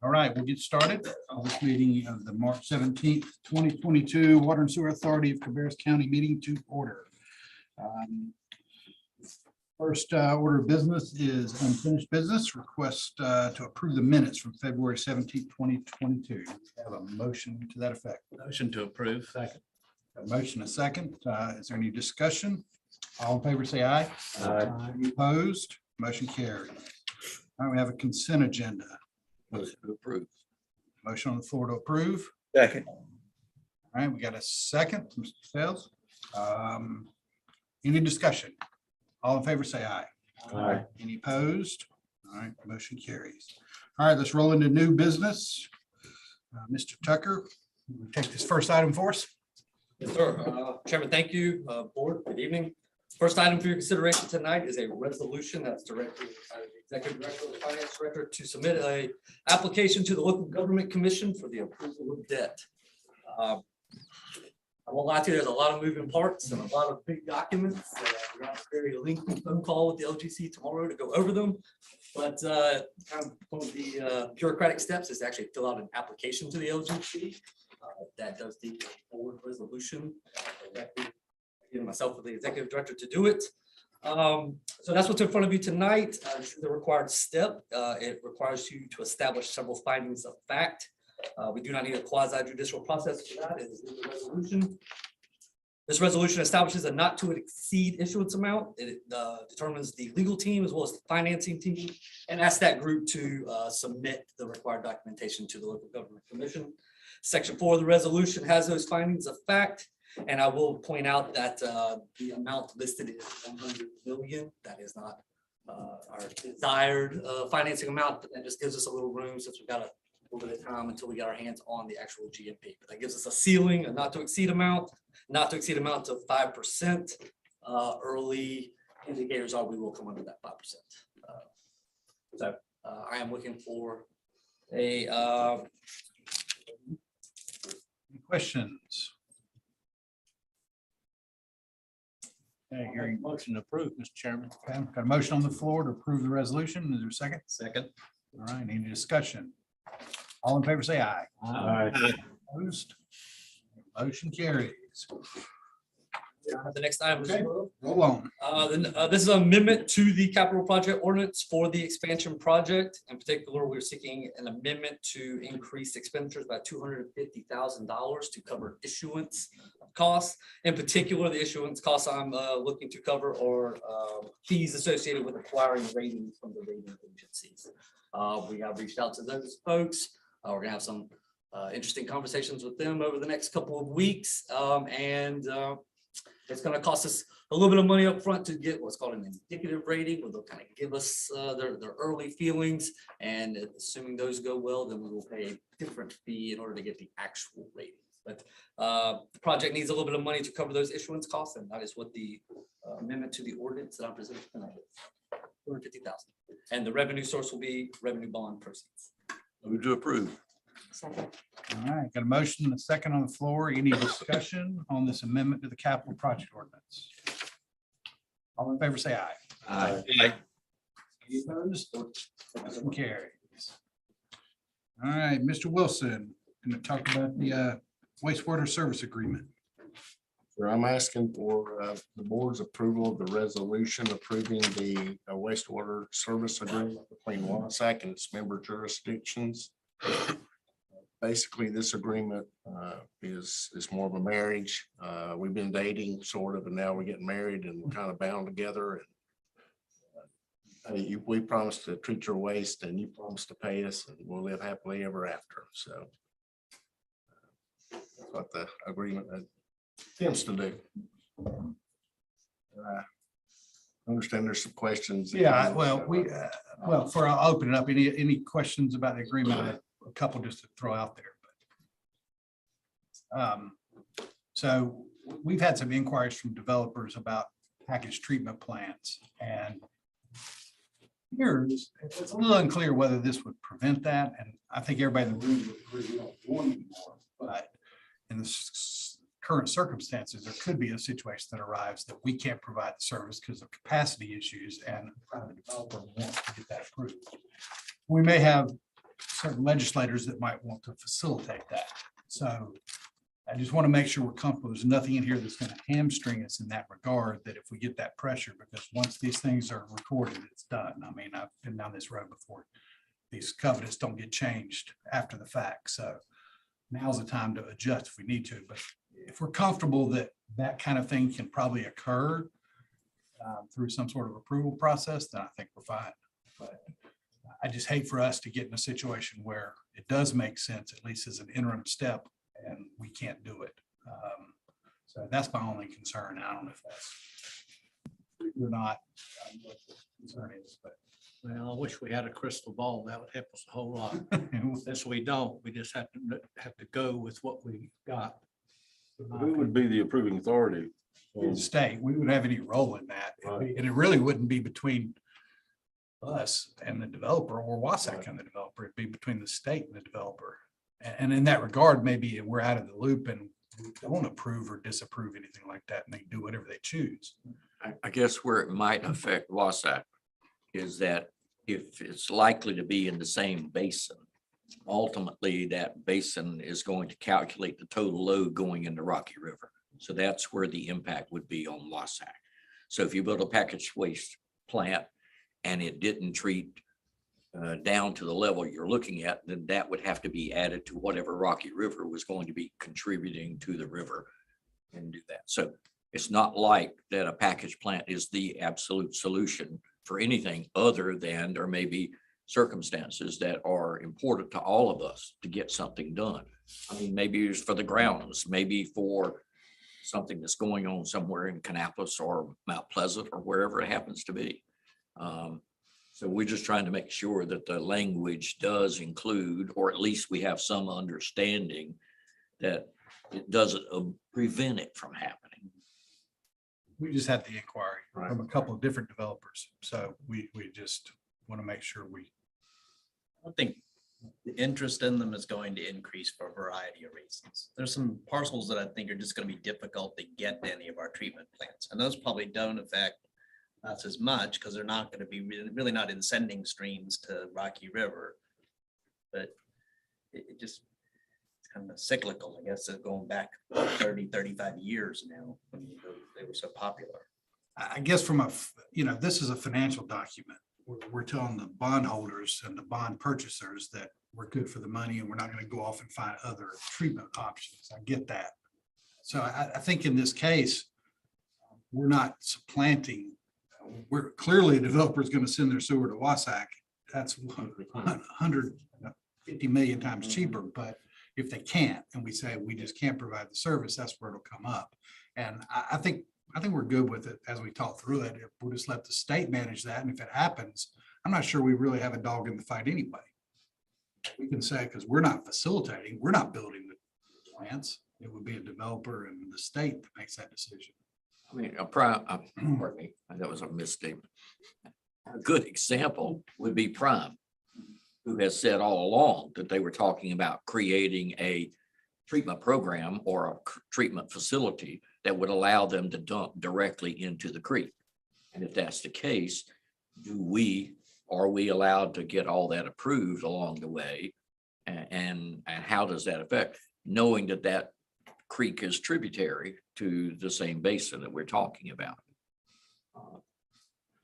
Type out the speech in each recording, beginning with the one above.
All right, we'll get started. This meeting of the March 17th, 2022 Water and Sewer Authority of Cabarrus County meeting to order. First order of business is unfinished business. Request to approve the minutes from February 17th, 2022. Have a motion to that effect. Motion to approve. Second. A motion, a second. Is there any discussion? All in favor, say aye. Aye. Any opposed? Motion carried. All right, we have a consent agenda. Motion to approve. Motion on the floor to approve. Second. All right, we got a second, Mr. Sales. Any discussion? All in favor, say aye. Aye. Any opposed? All right, motion carries. All right, let's roll into new business. Mr. Tucker, will you take this first item for us? Yes, sir. Chairman, thank you. Board, good evening. First item for your consideration tonight is a resolution that's directed by the Executive Director of the Finance Director to submit a application to the Local Government Commission for the approval of debt. I won't lie to you, there's a lot of moving parts and a lot of big documents. We're on a very lengthy phone call with the LGC tomorrow to go over them. But kind of one of the bureaucratic steps is to actually fill out an application to the LGC. That does the board resolution. Myself with the Executive Director to do it. So that's what's in front of you tonight. This is the required step. It requires you to establish several findings of fact. We do not need a quasi judicial process for that. It is in the resolution. This resolution establishes a not to exceed issuance amount. It determines the legal team as well as the financing team and asks that group to submit the required documentation to the Local Government Commission. Section 4 of the resolution has those findings of fact. And I will point out that the amount listed is 100 million. That is not our desired financing amount, but that just gives us a little room since we've got a little bit of time until we get our hands on the actual GMP. But that gives us a ceiling, a not to exceed amount of 5%. Early indicators are we will come under that 5%. So I am looking for a Any questions? Okay, hearing motion to approve, Mr. Chairman. Okay, got a motion on the floor to approve the resolution. Is there a second? Second. All right, any discussion? All in favor, say aye. Aye. Opposed? Motion carries. the next item. Okay. Roll on. This is an amendment to the capital project ordinance for the expansion project. In particular, we're seeking an amendment to increase expenditures by $250,000 to cover issuance costs. In particular, the issuance costs I'm looking to cover are fees associated with acquiring ratings from the rating agencies. We have reached out to those folks. We're gonna have some interesting conversations with them over the next couple of weeks. It's going to cost us a little bit of money up front to get what's called an indicative rating, where they'll kind of give us their early feelings. And assuming those go well, then we will pay a different fee in order to get the actual ratings. But the project needs a little bit of money to cover those issuance costs. And that is what the amendment to the ordinance that I'm presenting tonight is. $250,000. And the revenue source will be revenue bond proceeds. Move to approve. Second. All right, got a motion and a second on the floor. Any discussion on this amendment to the capital project ordinance? All in favor, say aye. Aye. Any opposed? Motion carries. All right, Mr. Wilson, going to talk about the wastewater service agreement. Sure, I'm asking for the board's approval of the resolution approving the wastewater service agreement between WSACC and its member jurisdictions. Basically, this agreement is more of a marriage. We've been dating sort of, and now we're getting married and kind of bound together. And we promised to treat your waste, and you promised to pay us, and we'll live happily ever after. So that's what the agreement attempts to do. I understand there's some questions. Yeah, well, before I open it up, any questions about the agreement? A couple just to throw out there. So we've had some inquiries from developers about package treatment plants, and it's a little unclear whether this would prevent that. And I think everybody in the room would agree we don't want anymore. But in the current circumstances, there could be a situation that arrives that we can't provide the service because of capacity issues and a private developer wants to get that approved. We may have certain legislators that might want to facilitate that. So I just want to make sure we're comfortable. There's nothing in here that's going to hamstring us in that regard, that if we get that pressure, because once these things are recorded, it's done. I mean, I've been down this road before. These covenants don't get changed after the fact. So now's the time to adjust if we need to. But if we're comfortable that that kind of thing can probably occur through some sort of approval process, then I think we're fine. But I just hate for us to get in a situation where it does make sense, at least as an interim step, and we can't do it. So that's my only concern. I don't know if that's or not what the concern is, but Well, I wish we had a crystal ball. That would help us a whole lot. Since we don't, we just have to go with what we got. Who would be the approving authority? the state, we wouldn't have any role in that. Right. And it really wouldn't be between us and the developer or WSAC and the developer. It'd be between the state and the developer. And in that regard, maybe we're out of the loop and we don't approve or disapprove anything like that, and they do whatever they choose. I guess where it might affect WSAC is that if it's likely to be in the same basin, ultimately that basin is going to calculate the total load going into Rocky River. So that's where the impact would be on WSAC. So if you build a packaged waste plant and it didn't treat down to the level you're looking at, then that would have to be added to whatever Rocky River was going to be contributing to the river and do that. So it's not like that a package plant is the absolute solution for anything other than there may be circumstances that are important to all of us to get something done. I mean, maybe it's for the grounds, maybe for something that's going on somewhere in Kannapolis or Mount Pleasant or wherever it happens to be. So we're just trying to make sure that the language does include, or at least we have some understanding that it doesn't prevent it from happening. We just had the inquiry Right. from a couple of different developers. So we just want to make sure we, I think the interest in them is going to increase for a variety of reasons. There's some parcels that I think are just going to be difficult to get to any of our treatment plants. And those probably don't affect us as much because they're not going to be really not in sending streams to Rocky River. But it just, it's kind of cyclical, I guess, going back 30, 35 years now when they were so popular. I guess from a, this is a financial document. We're telling the bondholders and the bond purchasers that we're good for the money and we're not going to go off and find other treatment options. I get that. So I think in this case, we're not supplanting. We're clearly a developer is going to send their sewer to WSAC. That's 150 million times cheaper. But if they can't, and we say we just can't provide the service, that's where it'll come up. And I think we're good with it as we talk through it. If we'll just let the state manage that. And if it happens, I'm not sure we really have a dog in the fight anyway. We can say, because we're not facilitating, we're not building the plants. It would be a developer and the state that makes that decision. I mean, pardon me, that was a misstatement. A good example would be Prime, who has said all along that they were talking about creating a treatment program or a treatment facility that would allow them to dump directly into the creek. And if that's the case, are we allowed to get all that approved along the way? And how does that affect, knowing that that creek is tributary to the same basin that we're talking about?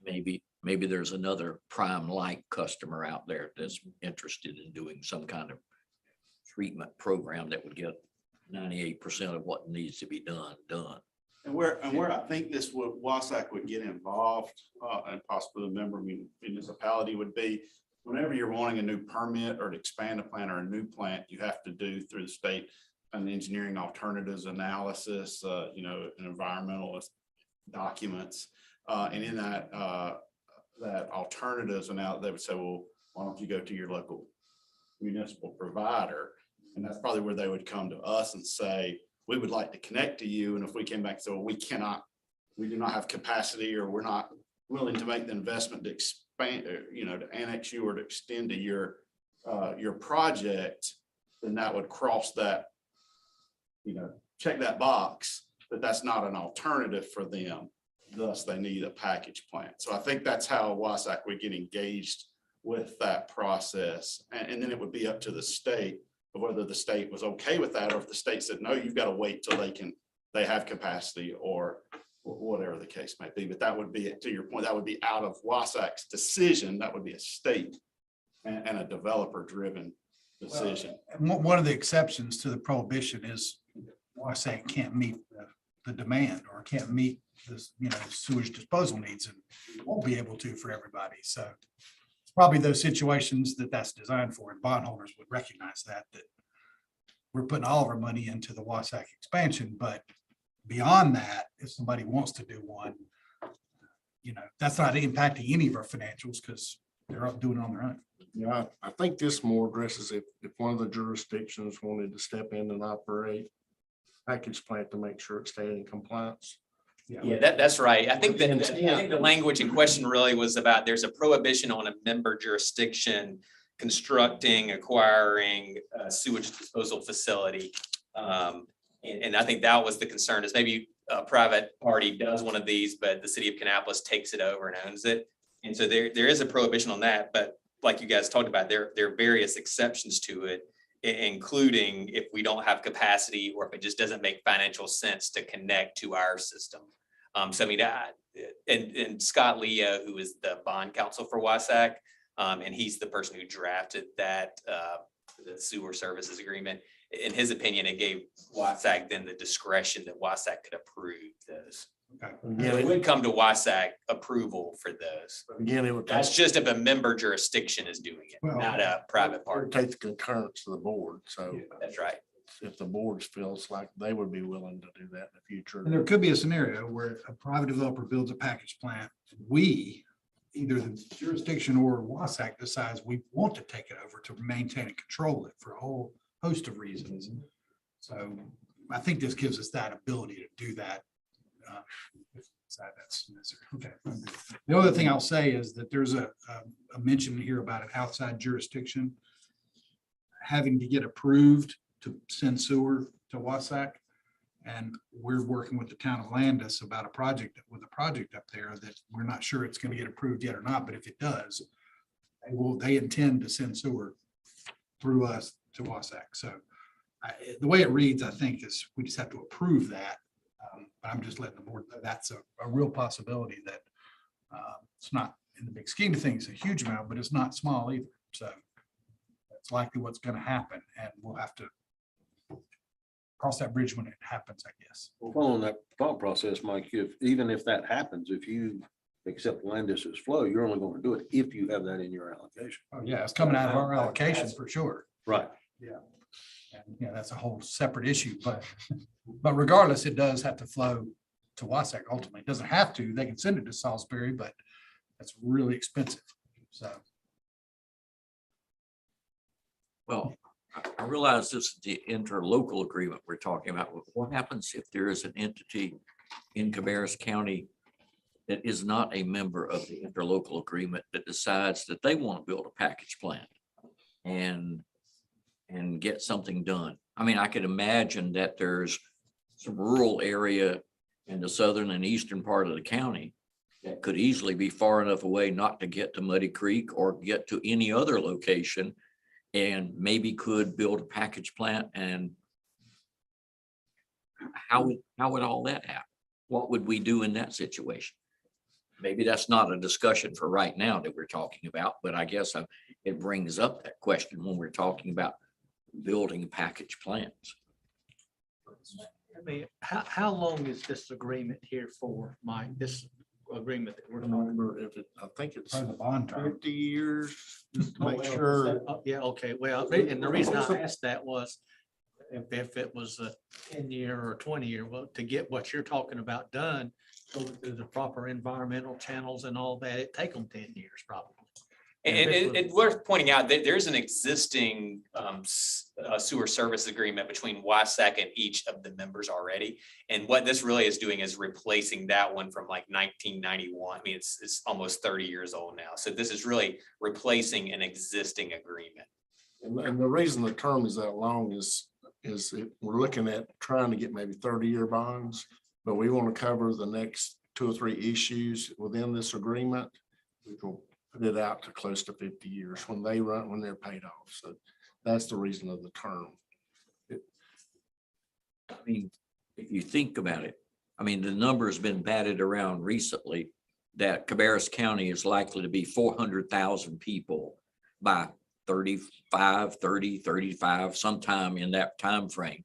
Maybe there's another Prime-like customer out there that's interested in doing some kind of treatment program that would get 98% of what needs to be done. And where I think this would, WSAC would get involved, and possibly a member municipality would be, whenever you're wanting a new permit or to expand a plant or a new plant, you have to do through the state an engineering alternatives analysis, an environmentalist documents. And in that alternatives analysis, they would say, well, why don't you go to your local municipal provider? And that's probably where they would come to us and say, we would like to connect to you. And if we came back and said, well, we do not have capacity, or we're not willing to make the investment to expand, to annex you or to extend to your project, then that would cross that, check that box, but that's not an alternative for them. Thus, they need a package plan. So I think that's how WSAC would get engaged with that process. And then it would be up to the state of whether the state was okay with that, or if the state said, no, you've got to wait till they have capacity, or whatever the case may be. But that would be, to your point, that would be out of WSAC's decision. That would be a state and a developer-driven decision. One of the exceptions to the prohibition is WSAC can't meet the demand, or can't meet this, sewage disposal needs, and won't be able to for everybody. So it's probably those situations that's designed for, and bondholders would recognize that we're putting all of our money into the WSAC expansion, but beyond that, if somebody wants to do one, that's not impacting any of our financials because they're up doing it on their own. Yeah, I think this more addresses if one of the jurisdictions wanted to step in and operate package plant to make sure it stayed in compliance. Yeah, that's right. I think the language in question really was about, there's a prohibition on a member jurisdiction constructing, acquiring a sewage disposal facility. And I think that was the concern, is maybe a private party does one of these, but the city of Kannapolis takes it over and owns it. And so there is a prohibition on that, but like you guys talked about, there are various exceptions to it, including if we don't have capacity, or if it just doesn't make financial sense to connect to our system. So I mean, and Scott Leo, who is the bond counsel for WSAC, and he's the person who drafted that the sewer services agreement. In his opinion, it gave WSAC then the discretion that WSAC could approve those. So it would come to WSAC approval for those. Again, it would That's just if a member jurisdiction is doing it, Well, not a private party. take the concurrence of the board. So That's right. if the board feels like they would be willing to do that in the future. And there could be a scenario where a private developer builds a package plant. We, either the jurisdiction or WSAC, decides we want to take it over to maintain and control it for a whole host of reasons. So I think this gives us that ability to do that. That's necessary. Okay. The other thing I'll say is that there's a mention here about an outside jurisdiction having to get approved to send sewer to WSAC. And we're working with the town of Landis about a project up there that we're not sure it's going to get approved yet or not, but if it does, they intend to send sewer through us to WSAC. So the way it reads, I think, is we just have to approve that. But I'm just letting the board know that's a real possibility, that it's not, in the big scheme of things, a huge amount, but it's not small either. So that's likely what's going to happen, and we'll have to cross that bridge when it happens, I guess. Well, following that thought process, Mike, even if that happens, if you accept Landis's flow, you're only going to do it if you have that in your allocation. Oh, yeah, it's coming out of our allocation for sure. Right. And yeah, that's a whole separate issue, but regardless, it does have to flow to WSAC ultimately. It doesn't have to. They can send it to Salisbury, but that's really expensive. So. Well, I realize this is the interlocal agreement we're talking about. What happens if there is an entity in Cabarrus County that is not a member of the interlocal agreement that decides that they want to build a package plant and get something done? I mean, I could imagine that there's some rural area in the southern and eastern part of the county that could easily be far enough away not to get to Muddy Creek or get to any other location, and maybe could build a package plant. And how would all that happen? What would we do in that situation? Maybe that's not a discussion for right now that we're talking about, but I guess it brings up that question when we're talking about building package plants. I mean, how long is this agreement here for, Mike? This agreement that we're talking about? Remember if it, I think it's Part of the bond term. 50 years, just to Oh, make well, sure. Yeah, okay, well, and the reason I asked that was if it was a 10-year or 20-year, well, to get what you're talking about done, go through the proper environmental channels and all that, it take them 10 years probably. And it's worth pointing out that there's an existing sewer service agreement between WSAC and each of the members already. And what this really is doing is replacing that one from like 1991. I mean, it's almost 30 years old now. So this is really replacing an existing agreement. And the reason the term is that long is is we're looking at trying to get maybe 30-year bonds, but we want to cover the next 2 or 3 issues within this agreement, which will put it out to close to 50 years when they're paid off. So that's the reason of the term. I mean, if you think about it, I mean, the number has been batted around recently that Cabarrus County is likely to be 400,000 people by 35, sometime in that time frame.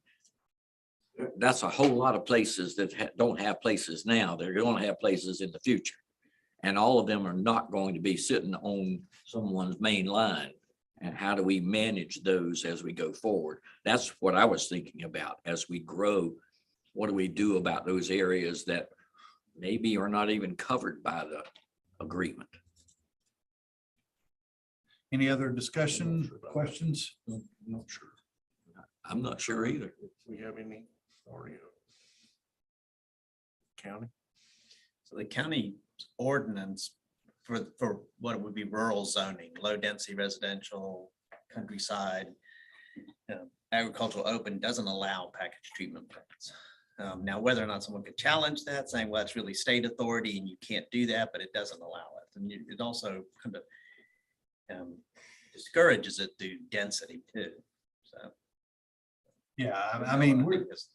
That's a whole lot of places that don't have places now. They're going to have places in the future. And all of them are not going to be sitting on someone's main line. And how do we manage those as we go forward? That's what I was thinking about as we grow. What do we do about those areas that maybe are not even covered by the agreement? Any other discussion, questions? I'm not sure. I'm not sure either. If we have any authority. County? So the county ordinance for what would be rural zoning, low density residential, countryside, agricultural open doesn't allow package treatment plants. Now, whether or not someone could challenge that, saying, well, it's really state authority and you can't do that, but it doesn't allow it. And it also kind of discourages it through density too. So. Yeah, I mean,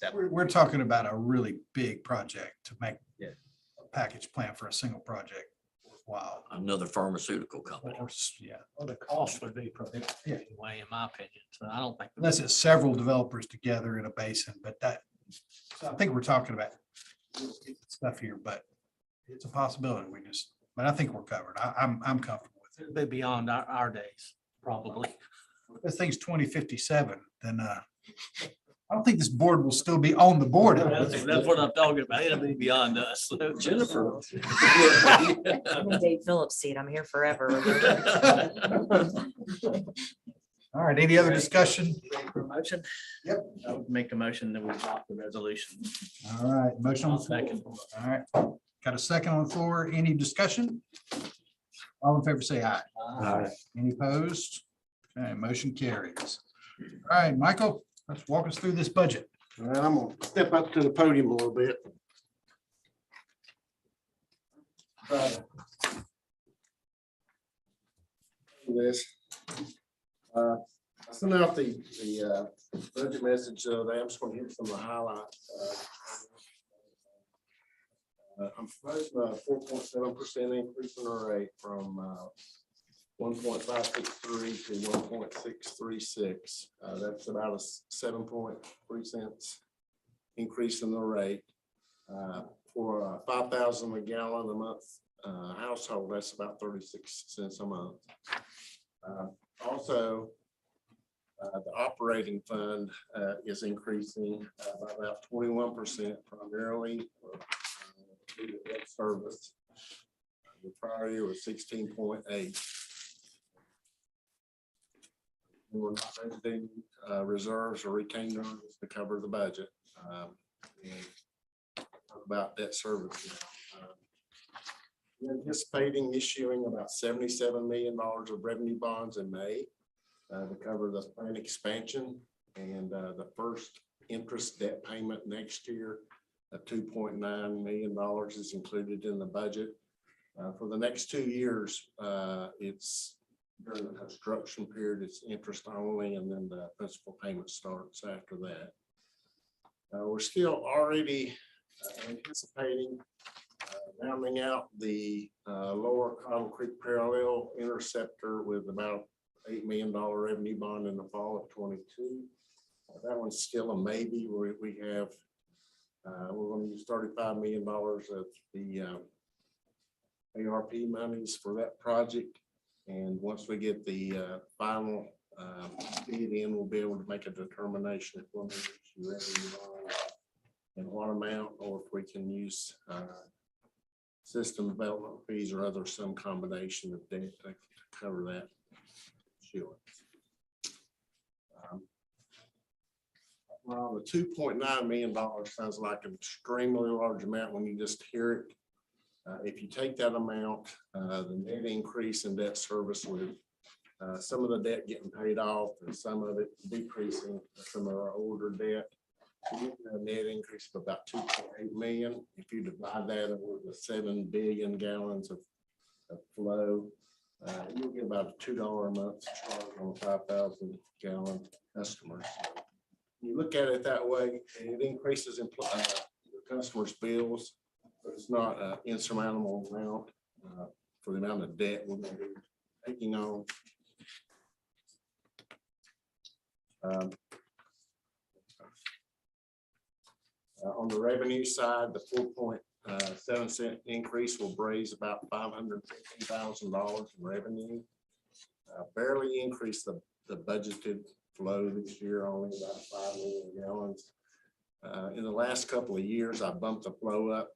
That- we're talking about a really big project to make Yeah. a package plan for a single project worthwhile. Another pharmaceutical company. Yeah, Well, the cost would be prohibitive anyway, in my opinion. So I don't think. unless it's several developers together in a basin, but so I think we're talking about stuff here, but it's a possibility. But I think we're covered. I'm comfortable with it. It'd be beyond our days, probably. If this thing's 2057, then I don't think this board will still be on the board. That's what I'm talking about. It'll be beyond us. Jennifer. I'm in Dave Phillips' seat. I'm here forever. All right, any other discussion? Motion? Yep. I would make a motion that we adopt the resolution. All right, motion on I'll the floor. second. All right, got a second on the floor. Any discussion? All in favor, say aye. Any opposed? Okay, motion carries. All right, Michael, let's walk us through this budget. All right, I'm gonna step up to the podium a little bit. This. I sent out the budget message today. I'm just gonna hit some of the highlights. I'm proposing a 4.7% increase in our rate from 1.563 to 1.636. That's about a 7.3 cents increase in the rate. For 5,000 a gallon a month household, that's about 36 cents a month. Also, the operating fund is increasing by about 21%, primarily for debt service. The prior year was 16.8. We're not raising reserves or retained earnings to cover the budget. And talk about debt service now. We're anticipating issuing about $77 million of revenue bonds in May to cover the plant expansion, and the first interest debt payment next year of $2.9 million is included in the budget. For the next 2 years, it's during the construction period, it's interest only, and then the principal payment starts after that. We're still already anticipating rounding out the lower Cottle Creek Parallel Interceptor with about $8 million revenue bond in the fall of 22. That one's still a maybe. We have, we're going to use $35 million of the ARP monies for that project. And once we get the final bid in, we'll be able to make a determination if we'll issue revenue bond and what amount, or if we can use system development fees or some combination of debt to cover that. Sure. Well, the $2.9 million sounds like an extremely large amount when you just hear it. If you take that amount, the net increase in debt service would Some of the debt getting paid off and some of it decreasing, some of our older debt. We get a net increase of about 2.8 million. If you divide that over the 7 billion gallons of flow, you'll get about a $2 a month charge on 5,000 gallon customers. You look at it that way, it increases in your customers' bills, but it's not an insurmountable amount for the amount of debt we're going to be taking on. On the revenue side, the 4.7 cent increase will raise about $550,000 in revenue. Barely increase the budgeted flow this year, only about 5 million gallons. In the last couple of years, I bumped the flow up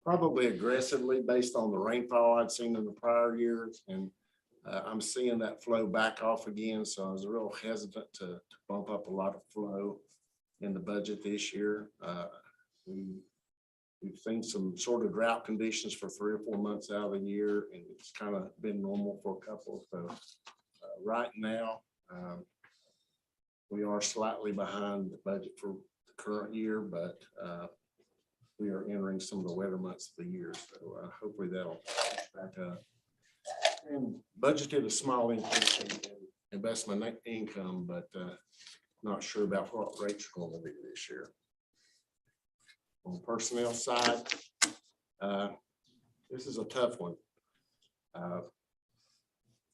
probably aggressively based on the rainfall I'd seen in the prior years. And I'm seeing that flow back off again. So I was real hesitant to bump up a lot of flow in the budget this year. We've seen some sort of drought conditions for 3 or 4 months out of the year, and it's kind of been normal for a couple. So right now, we are slightly behind the budget for the current year, but we are entering some of the wetter months of the year. So hopefully that'll back up. And budgeted a small increase in investment income, but not sure about what rates are going to be this year. On the personnel side, this is a tough one.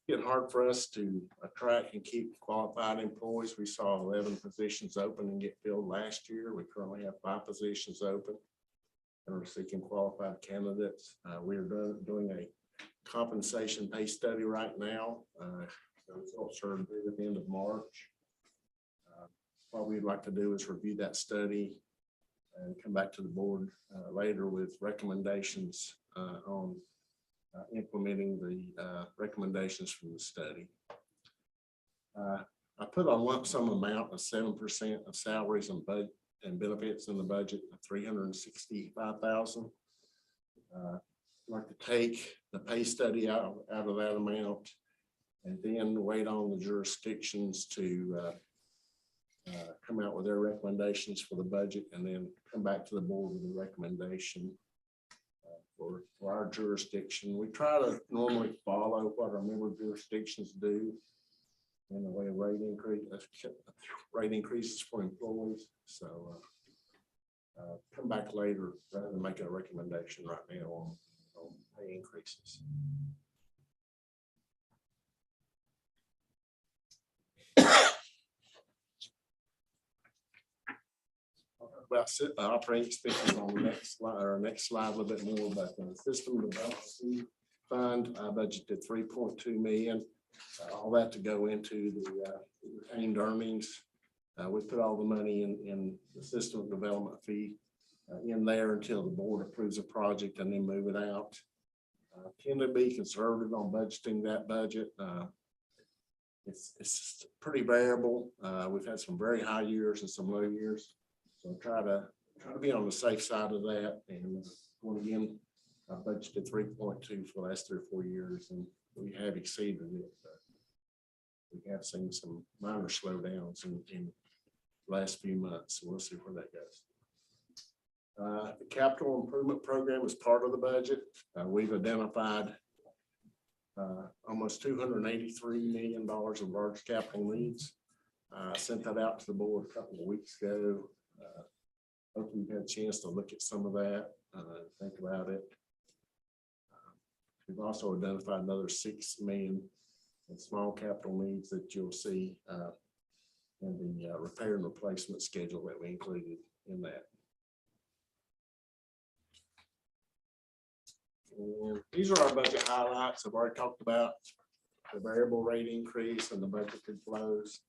Getting hard for us to attract and keep qualified employees. We saw 11 positions open and get filled last year. We currently have 5 positions open and are seeking qualified candidates. We are doing a compensation pay study right now. The results are due at the end of March. What we'd like to do is review that study and come back to the board later with recommendations on implementing the recommendations from the study. I put a lump sum amount of 7% of salaries and budget and benefits in the budget of $365,000. I'd like to take the pay study out of that amount and then wait on the jurisdictions to come out with their recommendations for the budget and then come back to the board with a recommendation for our jurisdiction. We try to normally follow what our member jurisdictions do in the way of rate increases for employees. So come back later rather than make a recommendation right now on pay increases. About operating expenses on the next slide a little bit more about the system development fund. I budgeted 3.2 million. All that to go into the retained earnings. We put all the money in the system development fee in there until the board approves a project and then move it out. Tend to be conservative on budgeting that budget. It's pretty variable. We've had some very high years and some low years. So try to be on the safe side of that. And once again, I budgeted 3.2 for the last 3 or 4 years, and we have exceeded it. But we have seen some minor slowdowns in the last few months. So we'll see where that goes. The capital improvement program is part of the budget. We've identified almost $283 million of large capital needs. I sent that out to the board a couple of weeks ago. Hope you've had a chance to look at some of that, think about it. We've also identified another 6 million in small capital needs that you'll see in the repair and replacement schedule that we included in that. And these are our budget highlights. I've already talked about the variable rate increase and the budgeted flows.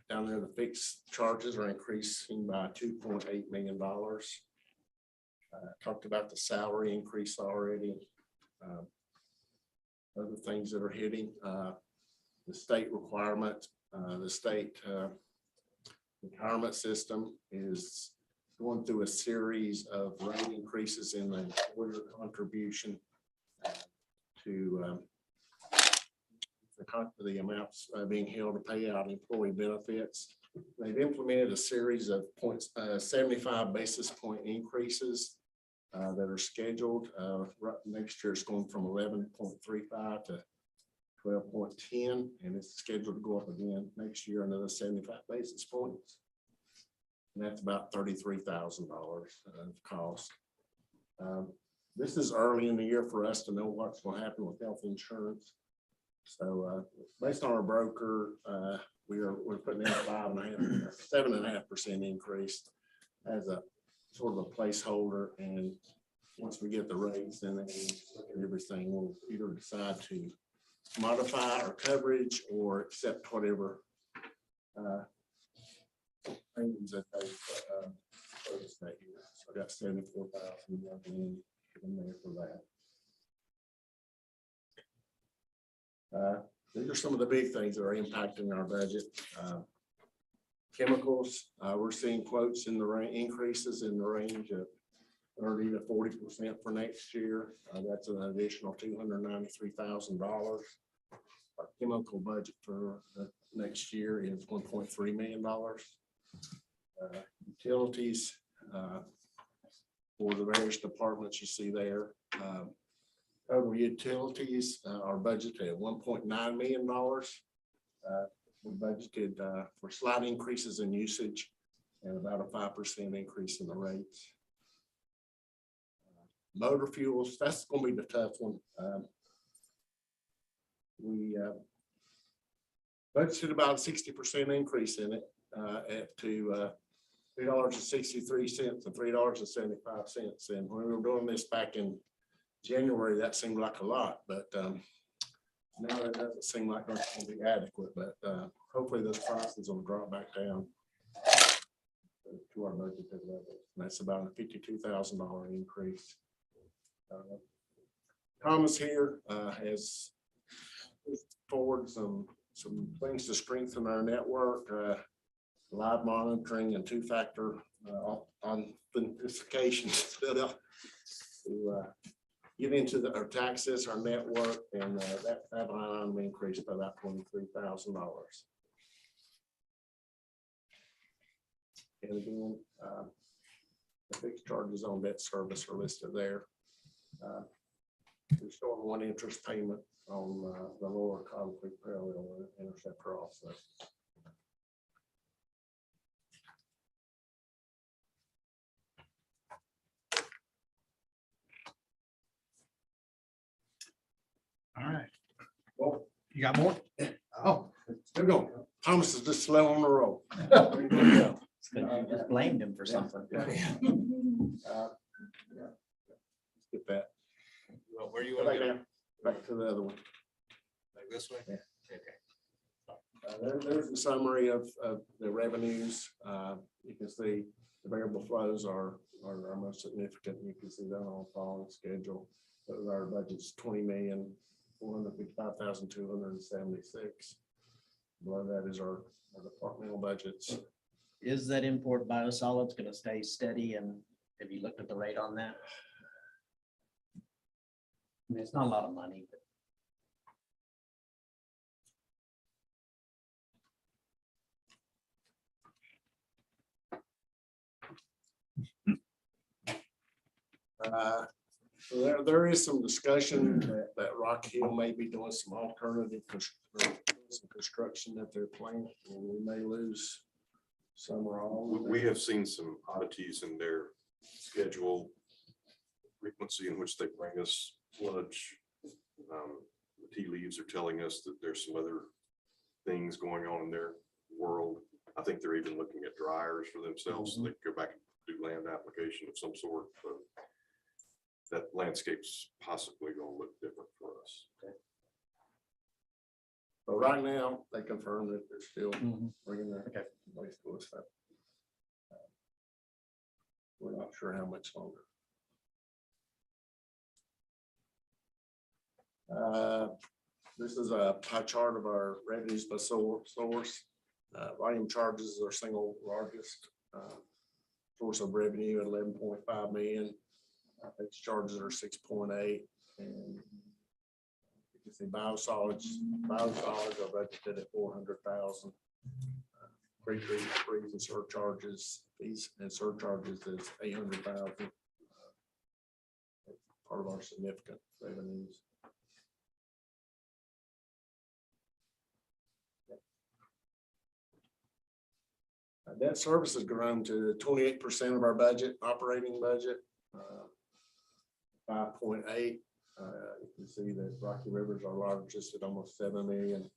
Down there, the fixed charges are increasing by $2.8 million. Talked about the salary increase already. Other things that are hitting the state requirement, the state retirement system is going through a series of rate increases in the employer contribution to the amounts being held to pay out employee benefits. They've implemented a series of 75 basis point increases that are scheduled. Next year, it's going from 11.35 to 12.10, and it's scheduled to go up again next year, another 75 basis points. And that's about $33,000 of cost. This is early in the year for us to know what's going to happen with health insurance. So based on our broker, we're putting in 7.5% increase as a sort of a placeholder. And once we get the rates, then look at everything, we'll either decide to modify our coverage or accept whatever things that they proposed that year. So I got 74,000 in there for that. These are some of the big things that are impacting our budget. Chemicals, we're seeing quotes in the increases in the range of 30 to 40% for next year. That's an additional $293,000. Our chemical budget for next year is $1.3 million. Utilities, for the various departments you see there. Total utilities are budgeted at $1.9 million. We budgeted for slight increases in usage and about a 5% increase in the rates. Motor fuels, that's going to be the tough one. We budgeted about a 60% increase in it to $3.63 and $3.75. And when we were doing this back in January, that seemed like a lot, but now that doesn't seem like that's going to be adequate. But hopefully those prices will drop back down to our budgeted level. And that's about a $52,000 increase. Thomas here has forward some things to strengthen our network. Live monitoring and two-factor authentication to get into our access our network, and that line item increased by about $23,000. And again, the fixed charges on debt service are listed there. We're showing one interest payment on the lower concrete parallel interceptor also. All right. Well, you got more? Oh, still going. Thomas is just slow on the roll. You just blamed him for something. Get that. Well, where you Go want back to go? down. Back to the other one. Like this way? Yeah. Okay. There's a summary of the revenues. You can see the variable flows are our most significant. You can see that on the following schedule. Our budget's $20,455,276. Below that is our departmental budgets. Is that import biosolids going to stay steady? And have you looked at the rate on that? I mean, it's not a lot of money, but So there is some discussion that Rock Hill may be doing some alternative some construction at their plant, and we may lose some or all. We have seen some oddities in their schedule, frequency in which they bring us sludge. The tea leaves are telling us that there's some other things going on in their world. I think they're even looking at dryers for themselves, so they can go back and do land application of some sort. So that landscape's possibly going to look different for us. But right now, they confirm that they're still bringing their wastewater stuff. We're not sure how much longer. This is a pie chart of our revenues by source. Volume charges are single largest source of revenue at 11.5 million. Fixed charges are 6.8, and You see biosolids are budgeted at 400,000. Fees and surcharges, fees and surcharges is 800,000. Part of our significant revenues. Debt service has grown to 28% of our budget, operating budget. 5.8. You can see that Rocky River is our largest at almost 7 million.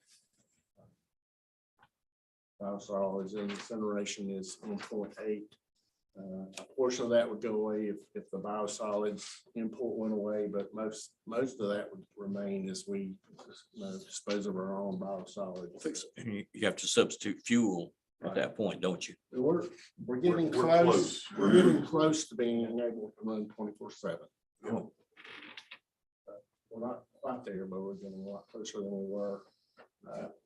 Biosolids incineration is 1.8. A portion of that would go away if the biosolids import went away, but most of that would remain as we dispose of our own biosolids. You have to substitute fuel at that point, don't you? We're getting We're close. close. We're getting close to being able to run 24/7. Oh. We're not quite there, but we're getting a lot closer than we were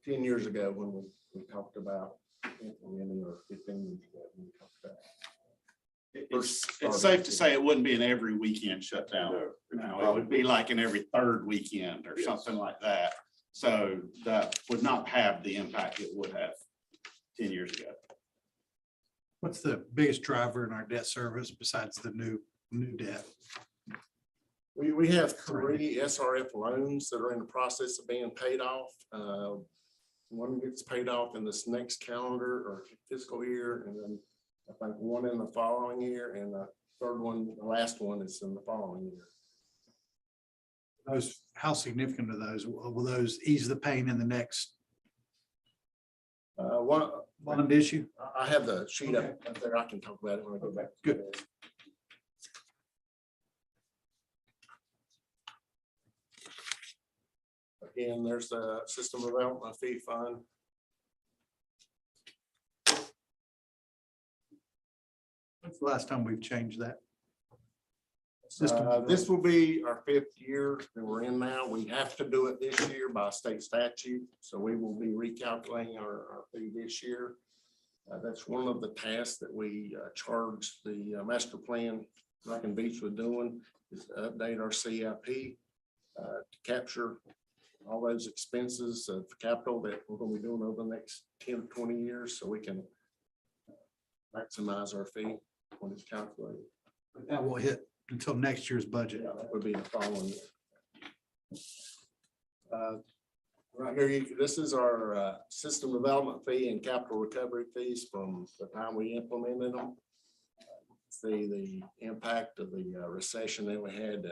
10 years ago when we talked about implementing, or 15 years ago when we talked about. It's safe to say it wouldn't be an every weekend shutdown. It would be like an every third weekend or something like that. So that would not have the impact it would have 10 years ago. What's the biggest driver in our debt service besides the new debt? We have 3 SRF loans that are in the process of being paid off. One gets paid off in this next calendar or fiscal year, and then I think one in the following year, and the third one, the last one is in the following year. Those, how significant are those? Will those ease the pain in the next bond issue? I have the sheet up there. I can talk about it when I go back. Good. Again, there's the system development fee fund. When's the last time we've changed that? This will be our 5th year that we're in now. We have to do it this year by state statute, so we will be recalculating our fee this year. That's one of the tasks that we charge the master plan Rock and Beach with doing, is to update our CIP to capture all those expenses of capital that we're going to be doing over the next 10 or 20 years, so we can maximize our fee when it's calculated. That will hit until next year's budget. Yeah, that would be the following year. Right here, this is our system development fee and capital recovery fees from the time we implemented them. See the impact of the recession that we had.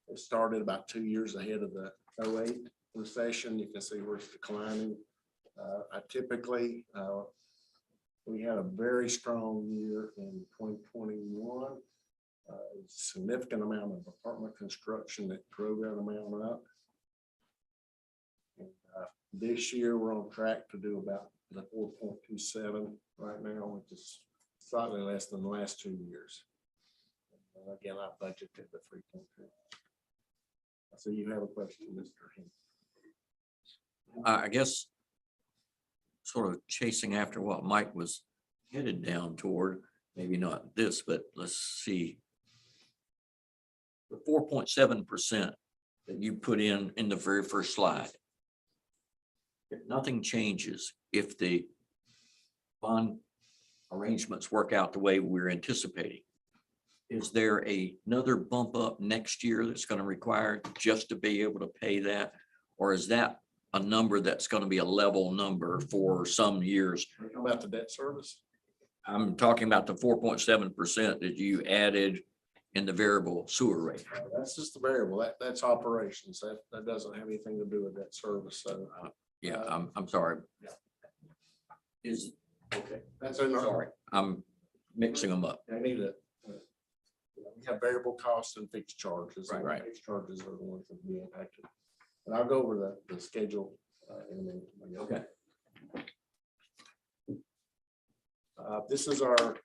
It started about 2 years ahead of the 2008 recession. You can see where it's declining. I typically, we had a very strong year in 2021. Significant amount of apartment construction that drove that amount up. And, this year, we're on track to do about the 4.27 right now, which is slightly less than the last 2 years. And again, I budgeted the 3.2. So you have a question, Mr. Henry? I guess sort of chasing after what Mike was headed down toward, maybe not this, but let's see. The 4.7% that you put in the very first slide. If nothing changes, if the bond arrangements work out the way we're anticipating, is there another bump up next year that's going to require just to be able to pay that? Or is that a number that's going to be a level number for some years? How about the debt service? I'm talking about the 4.7% that you added in the variable sewer rate. That's just the variable. That's operations. That doesn't have anything to do with debt service. So Yeah, I'm sorry. Yeah. Is, okay, that's in our. sorry, I'm mixing them up. I need to. We have variable costs and fixed charges. and Right. Fixed charges are the ones that be impacted. And I'll go over the schedule in a minute. Okay. This is our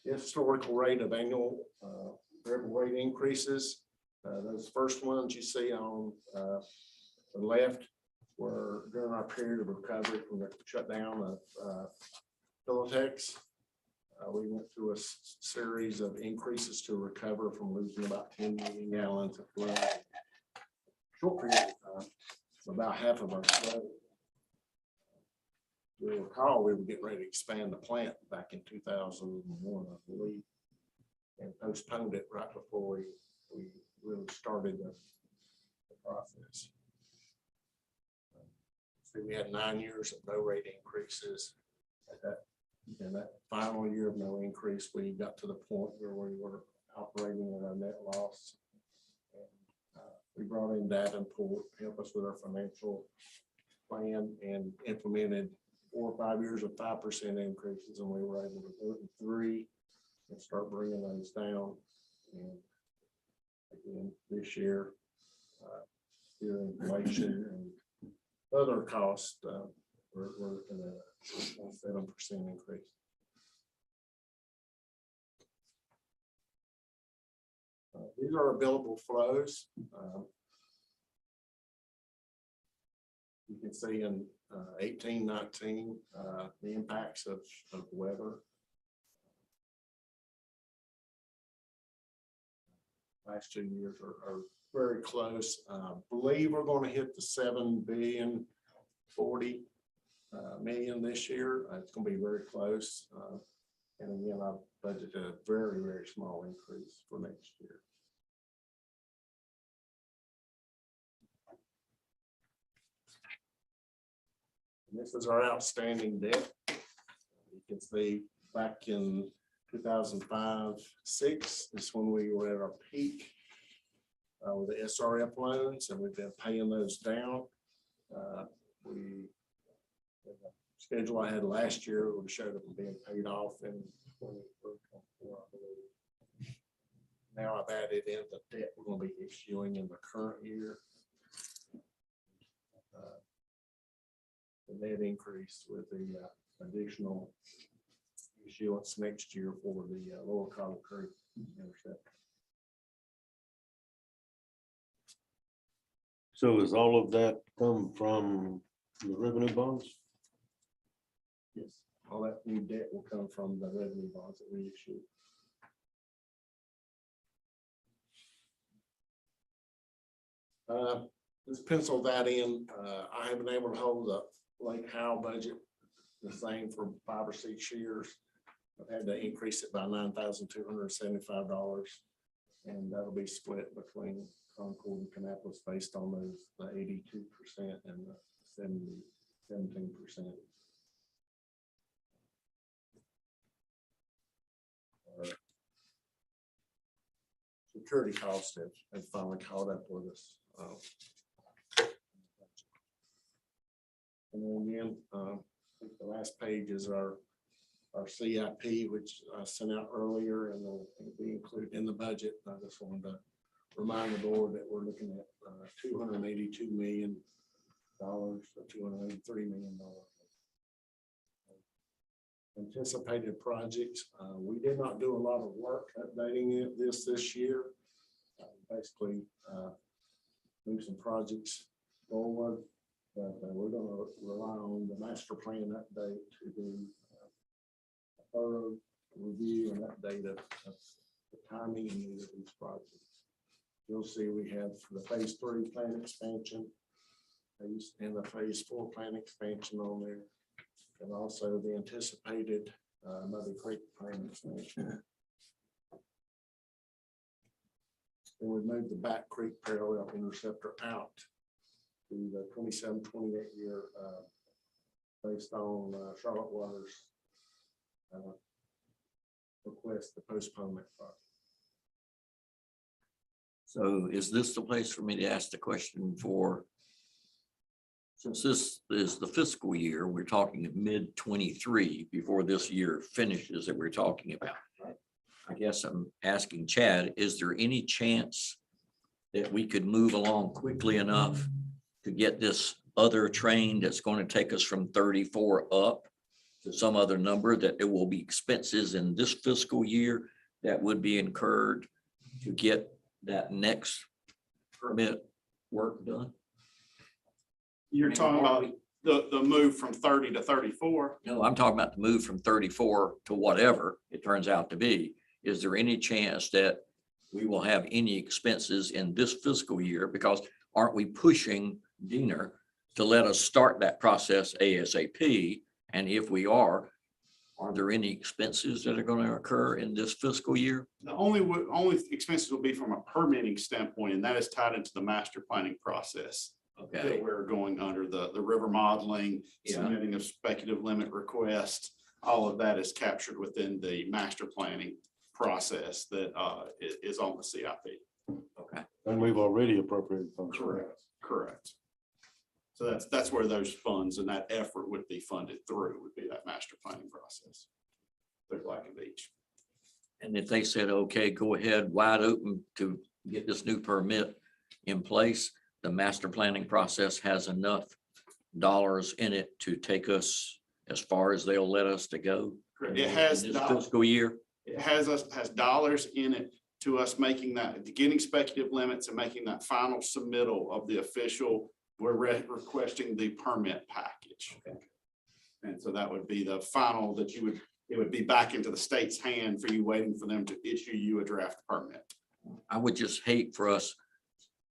historical rate of annual variable rate increases. Those first ones you see on the left were during our period of recovery from the shutdown of Philatex. We went through a series of increases to recover from losing about 10 million gallons of flow. short period of time, about half of our flow. You'll recall, we were getting ready to expand the plant back in 2001, I believe, and postponed it right before we really started the process. So we had 9 years of no rate increases. At that, in that final year of no increase, we got to the point where we were operating at a net loss. And, we brought in Davenport to help us with our financial plan and implemented 4 or 5 years of 5% increases, and we were able to do it in 3 and start bringing those down. And again, this year, due to inflation and other costs, we're looking at a 7% increase. These are our billable flows. You can see in 18, 19, the impacts of weather. Last 2 years are very close. Believe we're going to hit the 7,040 million this year. It's going to be very close. And again, I budgeted a very, very small increase for next year. And this is our outstanding debt. You can see back in 2005-06 is when we were at our peak with the SRF loans, and we've been paying those down. The schedule I had last year would show them being paid off in 2024, I believe. Now I've added in the debt we're going to be issuing in the current year. The net increase with the additional issuance next year for the Lower Cottle Creek intercept. So is all of that come from the revenue bonds? Yes, all that new debt will come from the revenue bonds that we issue. Just pencil that in. I have been able to hold the Lake Howell budget the same for 5 or 6 years. I've had to increase it by $9,275, and that'll be split between Concord and Kannapolis based on those the 82% and the 17%. Security costs have finally caught up with us. And then again, I think the last page is our CIP, which I sent out earlier, and will be included in the budget. I just wanted to remind the board that we're looking at $282 million to $283 million. Anticipated projects. We did not do a lot of work updating this year. Basically, move some projects forward, but we're going to rely on the master plan update to do a thorough review and update of the timing and need of these projects. You'll see we have the phase 3 plan expansion and the phase 4 plan expansion on there, and also the anticipated Mother Creek plan expansion. And we moved the Back Creek parallel interceptor out to the 27-28 year based on Charlotte Waters request to postpone that project. So is this the place for me to ask the question for? Since this is the fiscal year, we're talking mid 23 before this year finishes that we're talking about. I guess I'm asking Chad, is there any chance that we could move along quickly enough to get this other train that's going to take us from 34 up to some other number, that there will be expenses in this fiscal year that would be incurred to get that next permit work done? You're talking about the move from 30 to 34. No, I'm talking about the move from 34 to whatever it turns out to be. Is there any chance that we will have any expenses in this fiscal year? Because aren't we pushing Diener to let us start that process ASAP? And if we are there any expenses that are going to occur in this fiscal year? The only expenses will be from a permitting standpoint, and that is tied into the master planning process. Okay, That we're going under the river modeling, Yeah. submitting a speculative limit request. All of that is captured within the master planning process that is on the CIP. okay. And we've already appropriated funds. Correct. So that's where those funds and that effort would be funded through, would be that master planning process. They're Black and Beach. And if they said, okay, go ahead, wide open to get this new permit in place, the master planning process has enough dollars in it to take us as far as they'll let us to go? Correct. It has in this dollars. fiscal year? It has dollars in it to us making that, getting speculative limits and making that final submittal of the official, we're requesting the permit package. Okay. And so that would be the final that it would be back into the state's hand for you, waiting for them to issue you a draft permit. I would just hate for us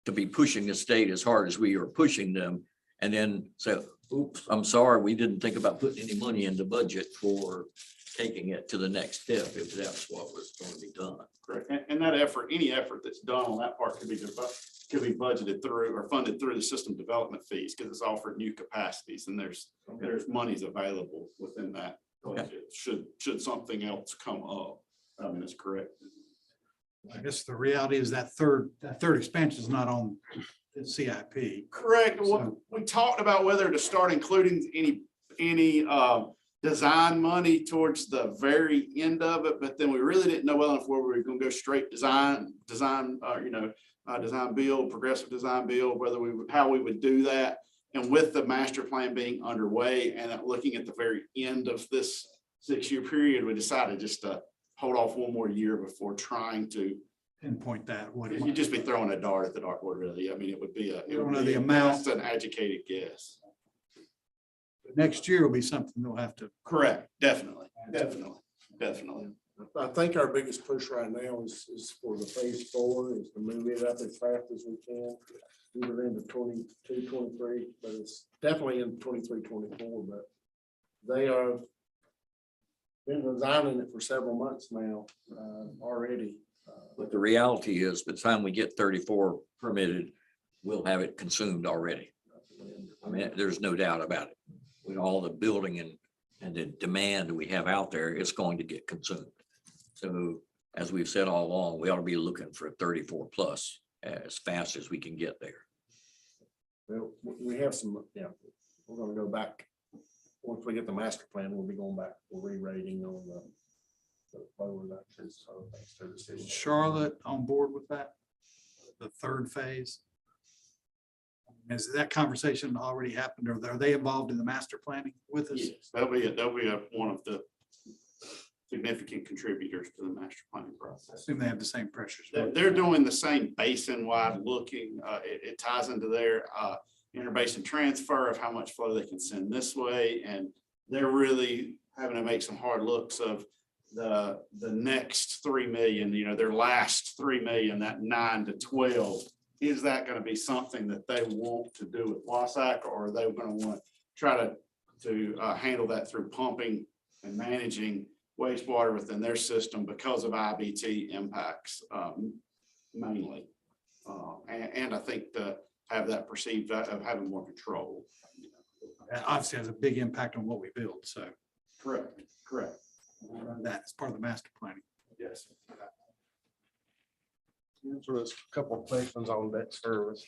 to be pushing the state as hard as we are pushing them and then say, oops, I'm sorry, we didn't think about putting any money in the budget for taking it to the next step if that's what was going to be done. Correct. And that effort, any effort that's done on that part could be budgeted through or funded through the system development fees, because it's offered new capacities and there's monies available within that budget. Should something else come up. I mean, it's correct. I guess the reality is that third expansion is not on the CIP. Correct. Well, we talked about whether to start including any design money towards the very end of it, but then we really didn't know well enough where we were going to go straight design build, progressive design build, how we would do that. And with the master plan being underway and looking at the very end of this 6-year period, we decided just to hold off one more year before trying to Pinpoint that. What it you'd just be throwing a dart at the dartboard, really. I mean, it would be We don't know the amount. an educated guess. next year will be something they'll have to. Correct. Definitely. I think our biggest push right now is for the phase 4 is to move it up as fast as we can. Either into 22, 23, but it's definitely in 23, 24, but they are been designing it for several months now already. But the reality is, by the time we get 34 permitted, we'll have it consumed already. I mean, there's no doubt about it. With all the building and the demand we have out there, it's going to get consumed. So as we've said all along, we ought to be looking for 34 plus as fast as we can get there. Well, we have some, we're gonna go back. Once we get the master plan, we'll be going back for re-rating on the flow reductions. So thanks to the Is city. Charlotte on board with that? The third phase? Has that conversation already happened, or are they involved in the master planning with us? Yes, that'll be one of the significant contributors to the master planning I process. assume they have the same pressures. They're doing the same basin wide looking. It ties into their interbasin transfer of how much flow they can send this way. And they're really having to make some hard looks of the next 3 million, their last 3 million, that 9 to 12. Is that going to be something that they want to do with WSACC, or are they going to want to try to handle that through pumping and managing wastewater within their system because of IBT impacts mainly. And I think to have that perceived of having more control. That obviously has a big impact on what we build, so Correct. that's part of the master planning. Yes. Answer us a couple of questions on debt service.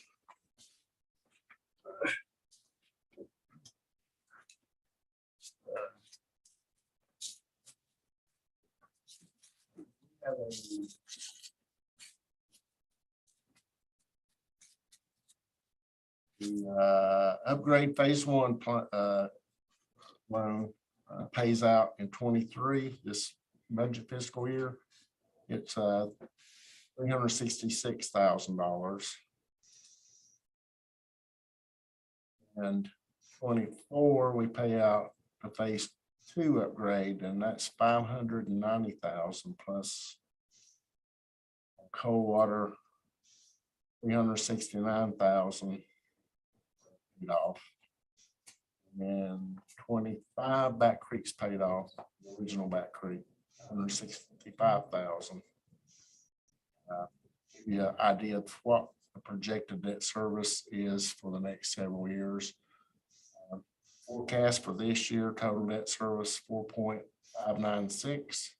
Have the upgrade phase 1 loan pays out in 23, this budget fiscal year. It's $366,000. And 24, we pay out the phase 2 upgrade, and that's 590,000 plus cold water $369,000 paid off. And 25 Back Creek's paid off, the original Back Creek, $165,000. Give you an idea of what the projected debt service is for the next several years. Forecast for this year, total debt service 4.596.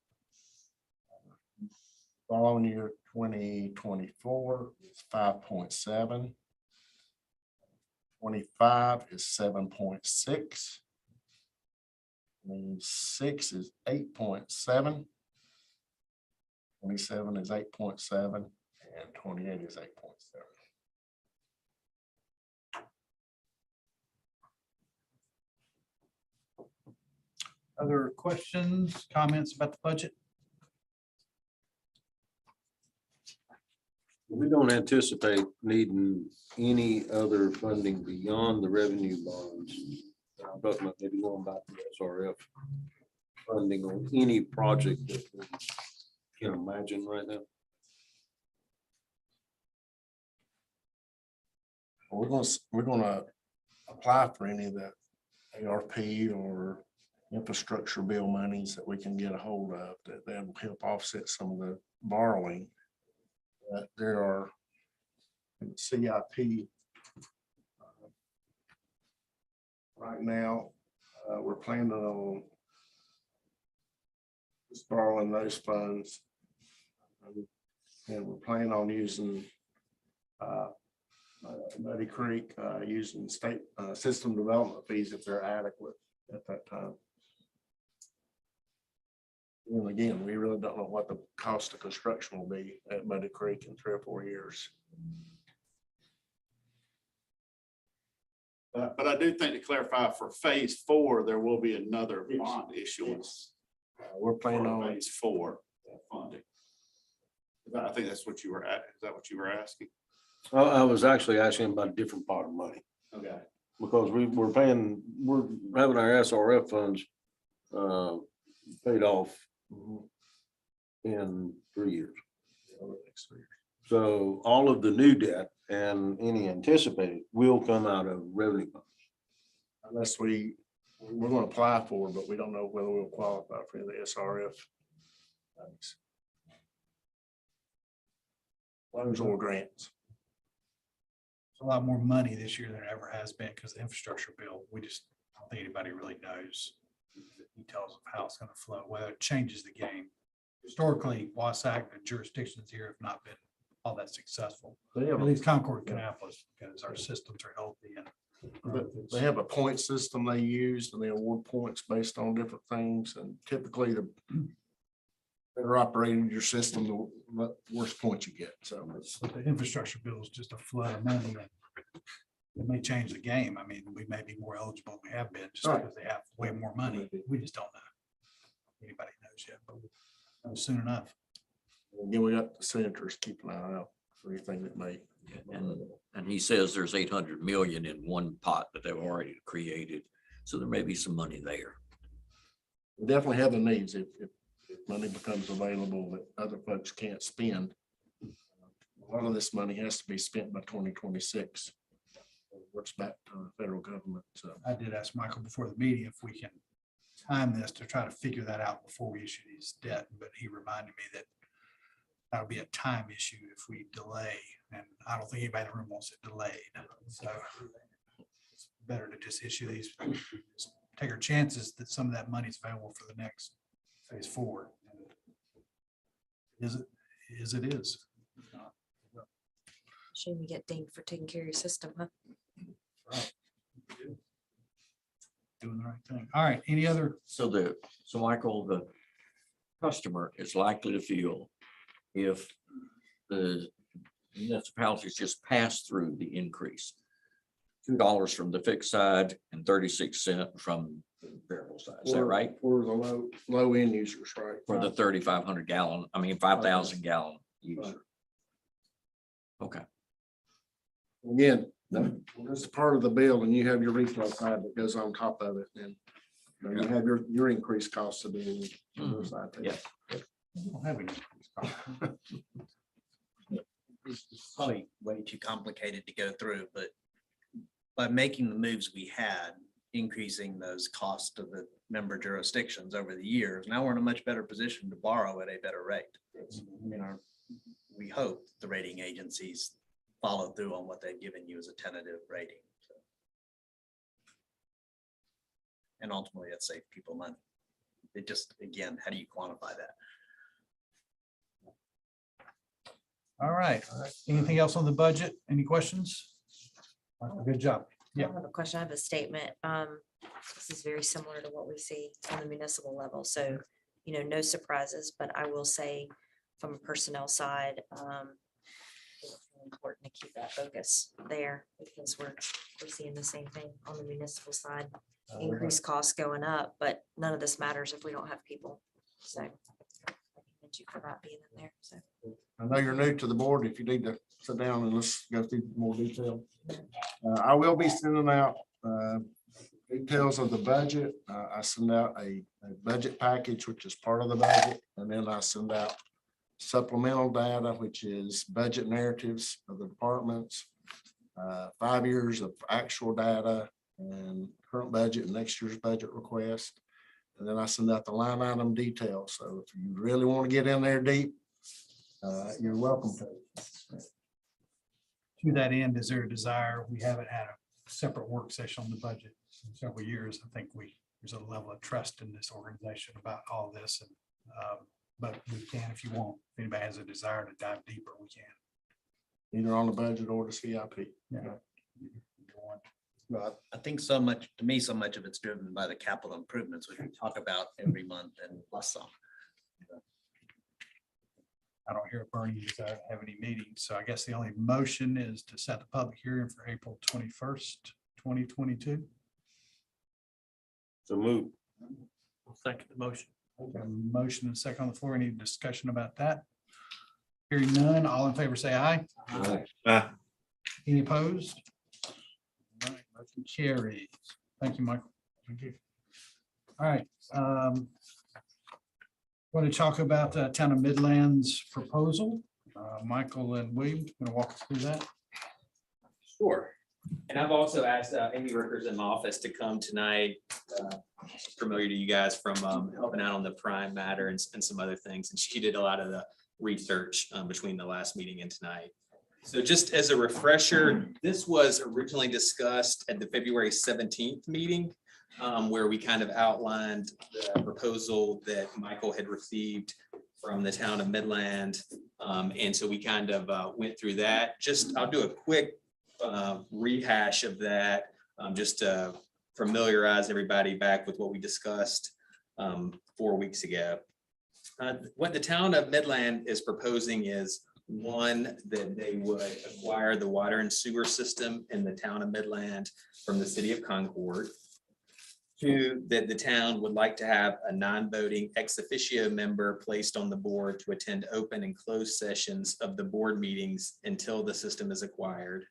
Following year 2024 is 5.7. 25 is 7.6. 26 is 8.7. 27 is 8.7, and 28 is 8.7. Other questions, comments about the budget? We don't anticipate needing any other funding beyond the revenue bonds. I'm talking about maybe going back to SRF funding on any project that we can imagine right now. We're gonna apply for any of the ARP or infrastructure bill monies that we can get a hold of that will help offset some of the borrowing. There are in CIP right now, we're planning on just borrowing those funds. And we're planning on using Muddy Creek, using state system development fees if they're adequate at that time. And again, we really don't know what the cost of construction will be at Muddy Creek in 3 or 4 years. But I do think to clarify for phase 4, there will be another bond issuance. We're planning For on, phase 4 funding. I think that's what you were at. Is that what you were asking? I was actually asking about a different pot of money Okay. because we're having our SRF funds paid off in 3 years. So all of the new debt and any anticipated will come out of revenue bonds. unless we're going to apply for, but we don't know whether we'll qualify for the SRF. Loans or grants. It's a lot more money this year than it ever has been because the infrastructure bill, I don't think anybody really knows the details of how it's going to flow, whether it changes the game. Historically, WSAC and jurisdictions here have not been all that successful. At least Concord, Kannapolis, because our systems are healthy and They have a point system they use and they award points based on different things. And typically the better operating your system, the worse points you get. So the infrastructure bill is just a flood of money. And it may change the game. I mean, we may be more eligible than we have been just because they have way more money. We just don't know. Anybody knows yet, but we'll know soon enough. again, we got the senators keeping an eye out for anything that may. And he says there's 800 million in one pot that they've already created. So there may be some money there. We definitely have the needs if money becomes available that other folks can't spend. A lot of this money has to be spent by 2026. Works back to the federal government. So I did ask Michael before the meeting if we can time this to try to figure that out before we issue these debt, but he reminded me that that'll be a time issue if we delay, and I don't think anybody in the room wants it delayed. So it's better to just issue these, just take our chances that some of that money is available for the next phase 4. Is it is. Shame you get dinged for taking care of your system, huh? Doing the right thing. All right, any other? So Michael, the customer is likely to feel if the municipalities just pass through the increase, $2 from the fixed side and 36 cents from the variable side. Is that right? For the low end users, right? For the 3,500 gallon, 5,000 gallon user. Okay. Again, that's part of the bill and you have your retail side that goes on top of it and you have your increased costs of being. Yes. We don't have any. Probably way way too complicated to go through, but by making the moves we had, increasing those costs of the member jurisdictions over the years, now we're in a much better position to borrow at a better rate. I mean, we hope the rating agencies follow through on what they've given you as a tentative rating. So. And ultimately, it saves people money. It just, again, how do you quantify that? All right. Anything else on the budget? Any questions? Good job. I Yeah. don't have a question. I have a statement. This is very similar to what we see on the municipal level. So, no surprises, but I will say from a personnel side, it's important to keep that focus there because we're seeing the same thing on the municipal side. Increased costs going up, but none of this matters if we don't have people. So I commend you for that being in there. So I know you're new to the board. If you need to sit down and let's go through more detail. I will be sending out details of the budget. I send out a budget package, which is part of the budget, and then I send out supplemental data, which is budget narratives of the departments, 5 years of actual data and current budget and next year's budget request. And then I send out the line item details. So if you really want to get in there deep, you're welcome to. To that end, is there a desire? We haven't had a separate work session on the budget in several years. I think there's a level of trust in this organization about all this. And but we can, if you want, if anybody has a desire to dive deeper, we can. Either on the budget or the CIP. Yeah. Well, I think so much of it's driven by the capital improvements, which we talk about every month and plus some. I don't hear a burning desire to have any meetings. So I guess the only motion is to set the public hearing for April 21st, 2022. So move. I'll second the motion. A motion and second on the floor. Any discussion about that? Hearing none, all in favor say aye. Any opposed? All right, motion carries. Thank you, Michael. Thank you. All right. Want to talk about the Town of Midlands proposal? Michael and William, going to walk us through that. Sure. And I've also asked Amy Rickers in my office to come tonight. She's familiar to you guys from helping out on the prime matter and some other things. And she did a lot of the research between the last meeting and tonight. So just as a refresher, this was originally discussed at the February 17th meeting, where we kind of outlined the proposal that Michael had received from the Town of Midland. And so we kind of went through that. I'll do a quick rehash of that, just to familiarize everybody back with what we discussed 4 weeks ago. What the Town of Midland is proposing is, one, that they would acquire the water and sewer system in the Town of Midland from the City of Concord. Two, that the town would like to have a non-voting ex officio member placed on the board to attend open and closed sessions of the board meetings until the system is acquired.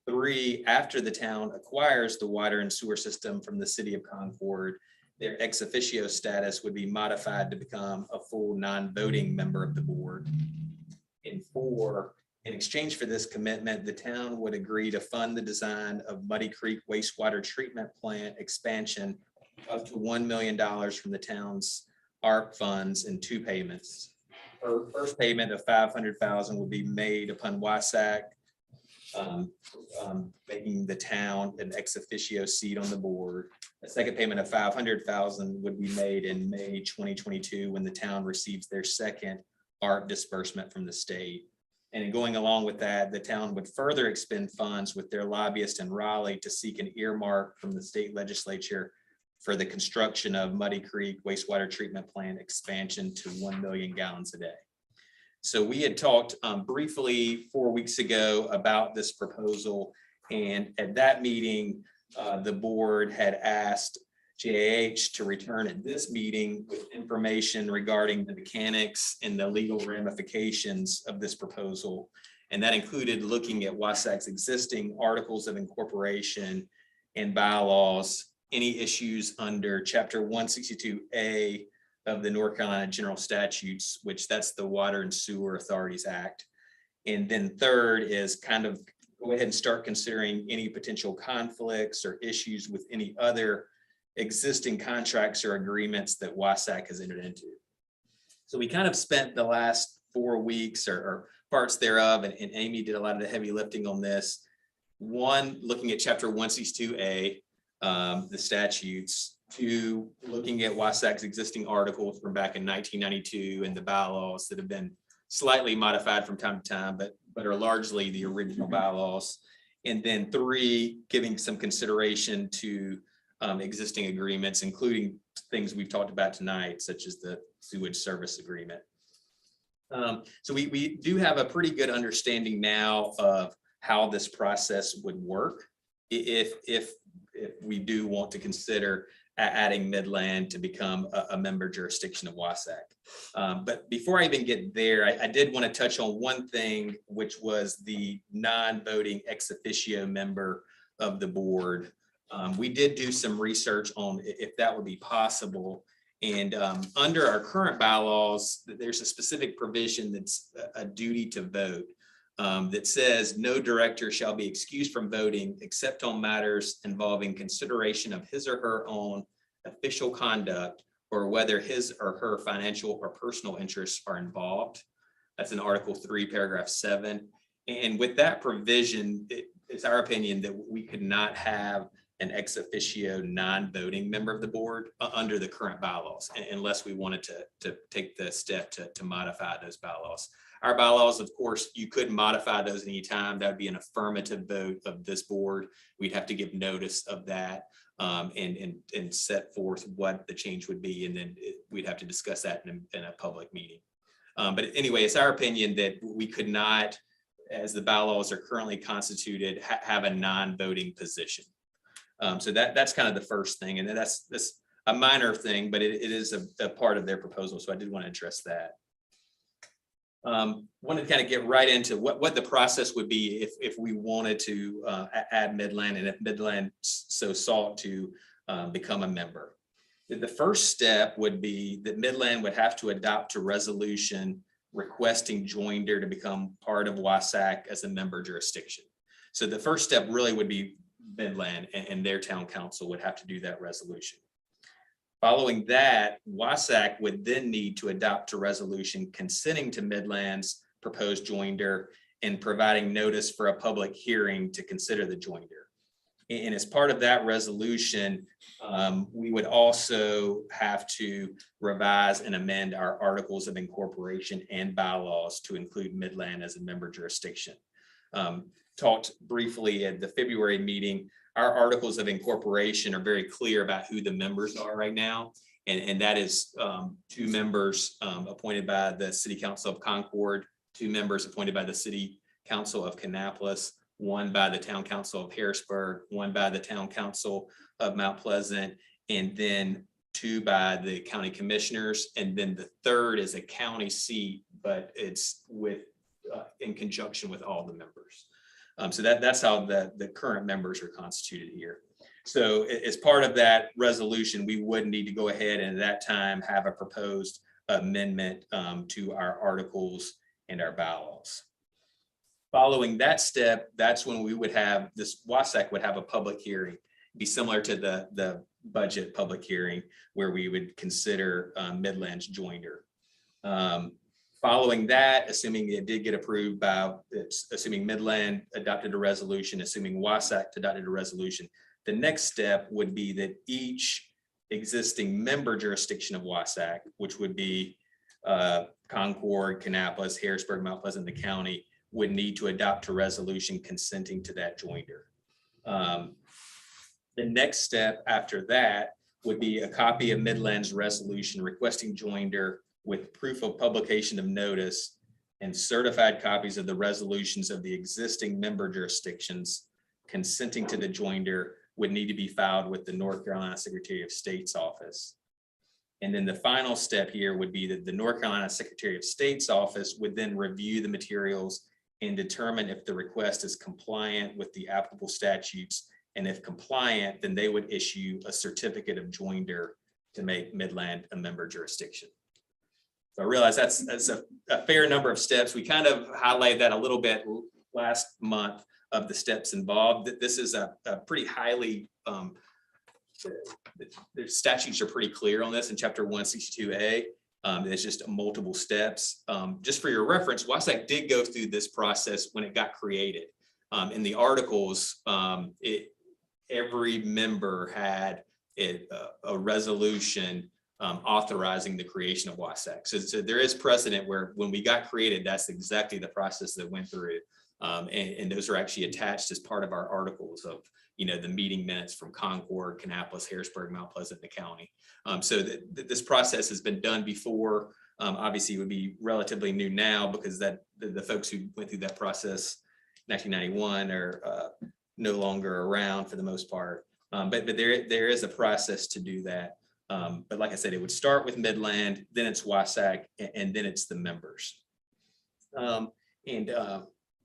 Three, after the town acquires the water and sewer system from the City of Concord, their ex officio status would be modified to become a full non-voting member of the board. And four, in exchange for this commitment, the town would agree to fund the design of Muddy Creek wastewater treatment plant expansion up to $1 million from the town's ARP funds in 2 payments. First payment of $500,000 will be made upon WSACC making the town an ex officio seat on the board. A second payment of $500,000 would be made in May 2022 when the town receives their second ARP disbursement from the state. And in going along with that, the town would further expend funds with their lobbyist in Raleigh to seek an earmark from the state legislature for the construction of Muddy Creek wastewater treatment plant expansion to 1 million gallons a day. So we had talked briefly 4 weeks ago about this proposal. And at that meeting, the board had asked JAH to return at this meeting with information regarding the mechanics and the legal ramifications of this proposal. And that included looking at WSAC's existing articles of incorporation and bylaws, any issues under Chapter 162A of the North Carolina General Statutes, which that's the Water and Sewer Authorities Act, And then third is kind of go ahead and start considering any potential conflicts or issues with any other existing contracts or agreements that WSAC has entered into. So we kind of spent the last 4 weeks or parts thereof, and Amy did a lot of the heavy lifting on this. One, looking at chapter 162A, the statutes. Two, looking at WSAC's existing articles from back in 1992 and the bylaws that have been slightly modified from time to time, but are largely the original bylaws. And then three, giving some consideration to existing agreements, including things we've talked about tonight, such as the sewage service agreement. So we do have a pretty good understanding now of how this process would work if we do want to consider adding Midland to become a member jurisdiction of WSAC. But before I even get there, I did want to touch on one thing, which was the non-voting ex officio member of the board. We did do some research on if that would be possible. And under our current bylaws, there's a specific provision that's a duty to vote that says no director shall be excused from voting except on matters involving consideration of his or her own official conduct or whether his or her financial or personal interests are involved. That's in Article 3, paragraph 7. And with that provision, it's our opinion that we could not have an ex officio non-voting member of the board under the current bylaws, unless we wanted to take the step to modify those bylaws. Our bylaws, of course, you could modify those anytime. That would be an affirmative vote of this board. We'd have to give notice of that and set forth what the change would be. And then we'd have to discuss that in a public meeting. But anyway, it's our opinion that we could not, as the bylaws are currently constituted, have a non-voting position. So that's kind of the first thing. And that's a minor thing, but it is a part of their proposal. So I did want to address that. Want to kind of get right into what the process would be if we wanted to add Midland and if Midland so sought to become a member. The first step would be that Midland would have to adopt a resolution requesting joinder to become part of WSAC as a member jurisdiction. So the first step really would be Midland and their town council would have to do that resolution. Following that, WSAC would then need to adopt a resolution consenting to Midland's proposed joinder and providing notice for a public hearing to consider the joinder. And as part of that resolution, we would also have to revise and amend our articles of incorporation and bylaws to include Midland as a member jurisdiction. Talked briefly at the February meeting. Our articles of incorporation are very clear about who the members are right now. And that is 2 members appointed by the City Council of Concord, 2 members appointed by the City Council of Kannapolis, 1 by the Town Council of Harrisburg, 1 by the Town Council of Mount Pleasant, and then 2 by the county commissioners. And then the 3rd is a county seat, but it's with in conjunction with all the members. So that's how the current members are constituted here. So as part of that resolution, we would need to go ahead and at that time have a proposed amendment to our articles and our bylaws. Following that step, that's when we would have this, WSAC would have a public hearing, be similar to the budget public hearing where we would consider Midland's joinder. Following that, assuming it did get approved by, assuming Midland adopted a resolution, assuming WSAC adopted a resolution, the next step would be that each existing member jurisdiction of WSAC, which would be Concord, Kannapolis, Harrisburg, Mount Pleasant, the county, would need to adopt a resolution consenting to that joinder. The next step after that would be a copy of Midland's resolution requesting joinder with proof of publication of notice and certified copies of the resolutions of the existing member jurisdictions consenting to the joinder would need to be filed with the North Carolina Secretary of State's office. And then the final step here would be that the North Carolina Secretary of State's office would then review the materials and determine if the request is compliant with the applicable statutes. And if compliant, then they would issue a certificate of joinder to make Midland a member jurisdiction. So I realize that's a fair number of steps. We kind of highlighted that a little bit last month of the steps involved. That this is a pretty highly, the statutes are pretty clear on this in chapter 162A. It's just multiple steps. Just for your reference, WSAC did go through this process when it got created. In the articles, every member had a resolution authorizing the creation of WSAC. So there is precedent where when we got created, that's exactly the process that went through. And those are actually attached as part of our articles of, the meeting minutes from Concord, Kannapolis, Harrisburg, Mount Pleasant, and the county. So this process has been done before. Obviously, it would be relatively new now because that the folks who went through that process in 1991 are no longer around for the most part. But there is a process to do that. But like I said, it would start with Midland, then it's WSAC, and then it's the members. So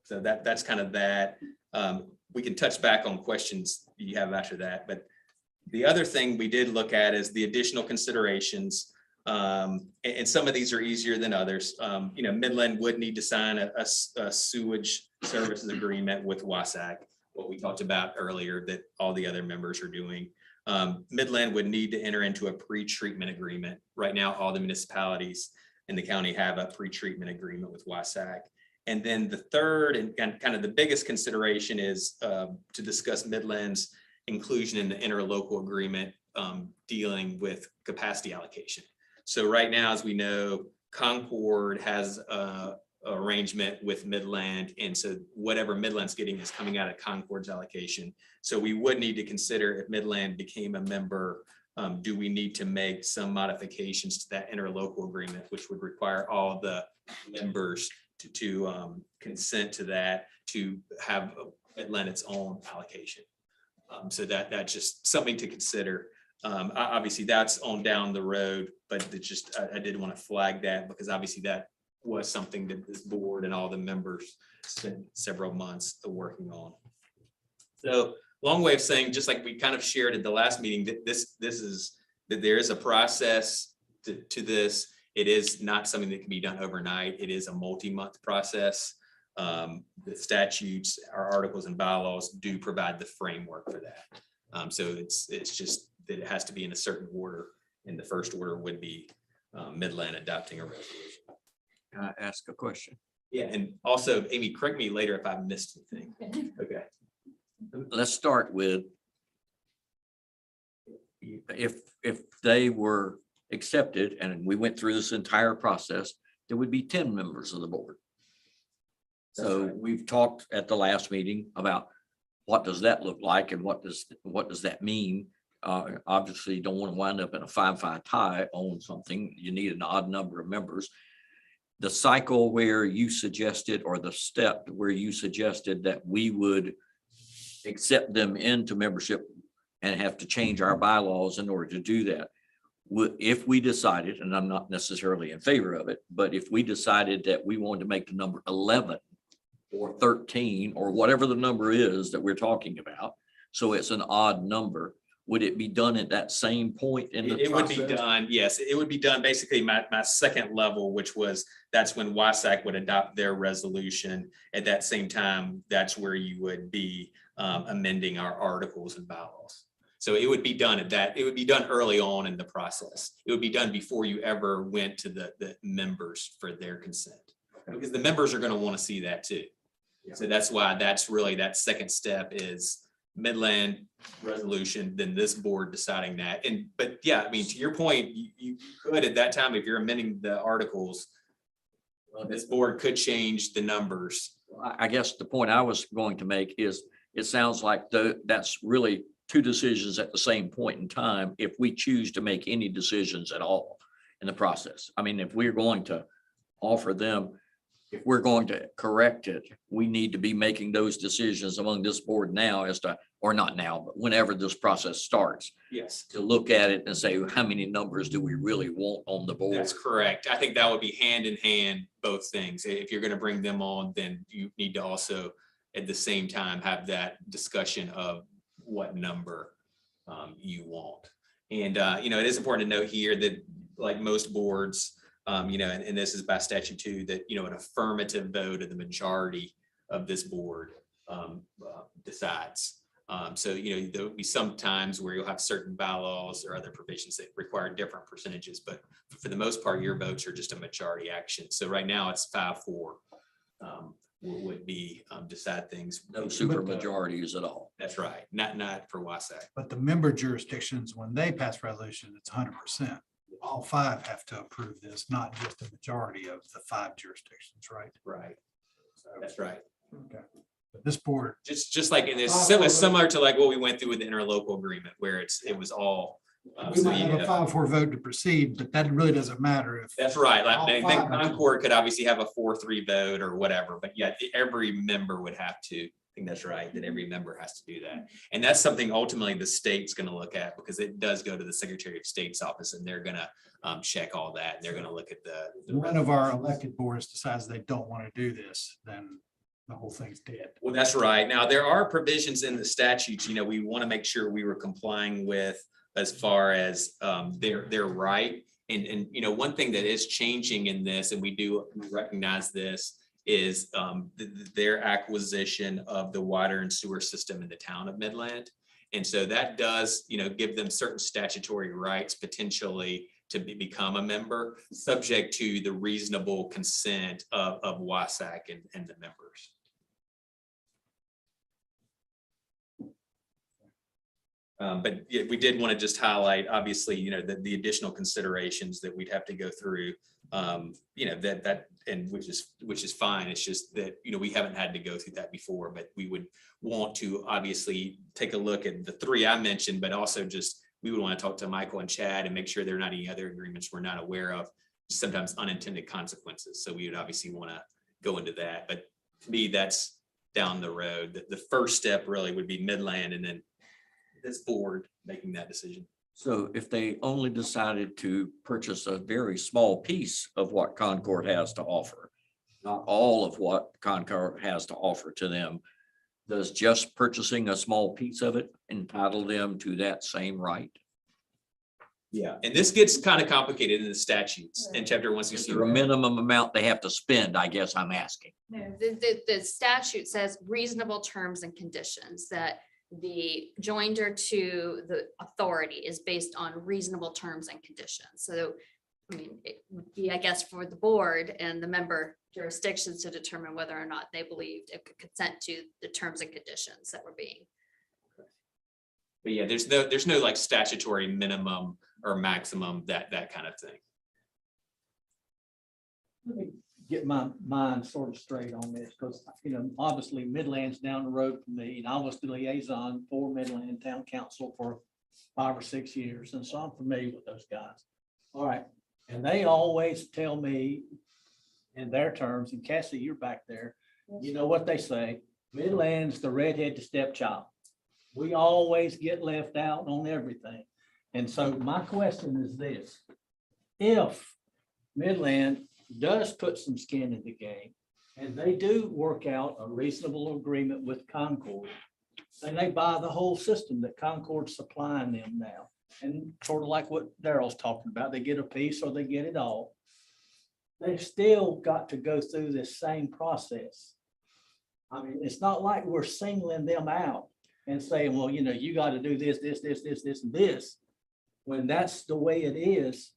that's kind of that. We can touch back on questions you have after that. But the other thing we did look at is the additional considerations. And some of these are easier than others. Midland would need to sign a sewage services agreement with WSAC, what we talked about earlier that all the other members are doing. Midland would need to enter into a pre-treatment agreement. Right now, all the municipalities in the county have a pre-treatment agreement with WSAC. And then the third and kind of the biggest consideration is to discuss Midland's inclusion in the interlocal agreement dealing with capacity allocation. So right now, as we know, Concord has a arrangement with Midland. And so whatever Midland's getting is coming out of Concord's allocation. So we would need to consider if Midland became a member, do we need to make some modifications to that interlocal agreement, which would require all the members to consent to that, to have Midland its own allocation. So that's just something to consider. Obviously that's on down the road, but it's just, I did want to flag that because obviously that was something that this board and all the members spent several months working on. So long way of saying, just like we kind of shared at the last meeting, that that there is a process to this. It is not something that can be done overnight. It is a multi-month process. The statutes, our articles and bylaws do provide the framework for that. So it's just that it has to be in a certain order, and the first order would be Midland adopting a resolution. Can I ask a question? Yeah, and also, Amy, correct me later if I missed anything. Okay. Let's start with if they were accepted and we went through this entire process, there would be 10 members of the board. So we've talked at the last meeting about what does that look like and what does that mean? Obviously, you don't want to wind up in a 5-5 tie on something. You need an odd number of members. The cycle where you suggested, or the step where you suggested that we would accept them into membership and have to change our bylaws in order to do that. If we decided, and I'm not necessarily in favor of it, but if we decided that we wanted to make the number 11 or 13 or whatever the number is that we're talking about, so it's an odd number, would it be done at that same point in the It would be process? done, yes. It would be done basically my second level, which was, that's when WSAC would adopt their resolution. At that same time, that's where you would be amending our articles and bylaws. So it would be done at that, it would be done early on in the process. It would be done before you ever went to the members for their consent. Because the members are going to want to see that too. So that's why that's really that second step is Midland resolution, then this board deciding that. But yeah, I mean, to your point, you could at that time, if you're amending the articles, this board could change the numbers. I guess the point I was going to make is it sounds like that's really two decisions at the same point in time if we choose to make any decisions at all in the process. I mean, if we're going to offer them, if we're going to correct it, we need to be making those decisions among this board now as to, or not now, but whenever this process starts, Yes, to look at it and say, how many numbers do we really want on the board? that's correct. I think that would be hand in hand, both things. If you're going to bring them on, then you need to also at the same time have that discussion of what number you want. And, it is important to note here that like most boards, And this is by statute too, that, an affirmative vote of the majority of this board decides. So, there'll be some times where you'll have certain bylaws or other provisions that require different percentages, but for the most part, your votes are just a majority action. So right now it's 5-4 would be decide things. No super majorities at all. That's right. Not for WSAC. But the member jurisdictions, when they pass resolution, it's 100%. All 5 have to approve this, not just a majority of the 5 jurisdictions, right? Right. So, That's right. okay. But this board, Just like it is similar to like what we went through with the interlocal agreement where it was all. we might have a 5-4 vote to proceed, but that really doesn't matter if. That's right. all Like, five are- Concord could obviously have a 4-3 vote or whatever, but yeah, every member would have to. I think that's right, that every member has to do that. And that's something ultimately the state's going to look at because it does go to the Secretary of State's office and they're going to check all that. And they're going to look at the. One of our elected boards decides they don't want to do this, then the whole thing's dead. Well, that's right. Now, there are provisions in the statutes, we want to make sure we were complying with as far as their right. And one thing that is changing in this, and we recognize this, is their acquisition of the water and sewer system in the town of Midland. And so that does, give them certain statutory rights potentially to become a member, subject to the reasonable consent of WSAC and the members. But yeah, we did want to just highlight, obviously, the additional considerations that we'd have to go through, and which is fine. It's just that, we haven't had to go through that before, but we would want to obviously take a look at the 3 I mentioned, but also we would want to talk to Michael and Chad and make sure there are not any other agreements we're not aware of, sometimes unintended consequences. So we would obviously want to go into that. But to me, that's down the road. The first step really would be Midland and then this board making that decision. So if they only decided to purchase a very small piece of what Concord has to offer, not all of what Concord has to offer to them, does just purchasing a small piece of it entitle them to that same right? Yeah. And this gets kind of complicated in the statutes in chapter Is 160. there a minimum amount they have to spend? I guess I'm asking. No, the statute says reasonable terms and conditions, that the joinder to the authority is based on reasonable terms and conditions. So, I mean, it would be, I guess, for the board and the member jurisdictions to determine whether or not they believed it could consent to the terms and conditions that were being. But yeah, there's no like statutory minimum or maximum, that kind of thing. Let me get my mind sort of straight on this, because, obviously Midland's down the road from me, and I was the liaison for Midland Town Council for 5 or 6 years, and so I'm familiar with those guys. All right, and they always tell me in their terms, and Cassie, you're back there, you know what they say, Midland's the redhead to stepchild. We always get left out on everything. And so my question is this: if Midland does put some skin in the game and they do work out a reasonable agreement with Concord, and they buy the whole system that Concord's supplying them now, and sort of like what Daryl's talking about, they get a piece or they get it all, they've still got to go through this same process. I mean, it's not like we're singling them out and saying, well, you got to do this, and this, when that's the way it is.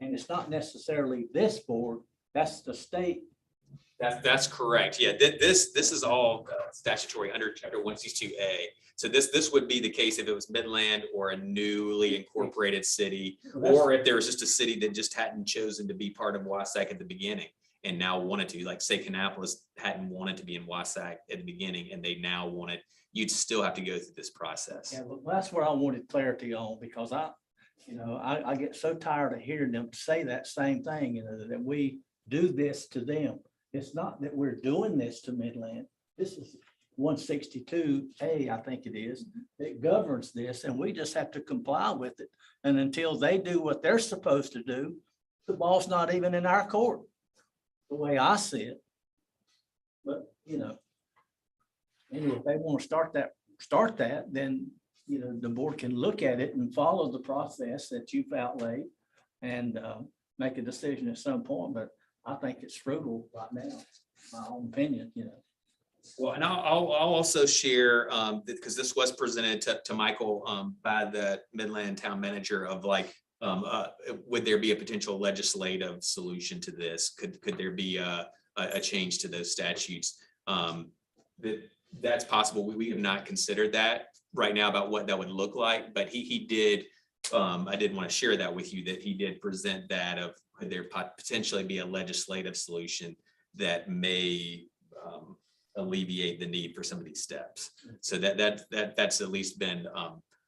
And it's not necessarily this board, that's the state. That's correct. Yeah, this is all statutory under chapter 162A. So this would be the case if it was Midland or a newly incorporated city, or if there was just a city that just hadn't chosen to be part of WSAC at the beginning and now wanted to, like say Kannapolis hadn't wanted to be in WSAC at the beginning and they now wanted, you'd still have to go through this process. Yeah, well, that's where I wanted clarity on, because I get so tired of hearing them say that same thing, that we do this to them. It's not that we're doing this to Midland. This is 162A, I think it is. It governs this, and we just have to comply with it. And until they do what they're supposed to do, the ball's not even in our court, the way I see it. But, anyway, if they want to start that, then the board can look at it and follow the process that you've outlaid. And make a decision at some point, but I think it's frugal right now, my own opinion, you know. Well, and I'll also share, because this was presented to Michael, by the Midland Town Manager of like, would there be a potential legislative solution to this? Could there be a change to those statutes? That's possible. We have not considered that right now about what that would look like, but he did, I did want to share that with you, that he did present that of could there potentially be a legislative solution that may alleviate the need for some of these steps. So that's at least been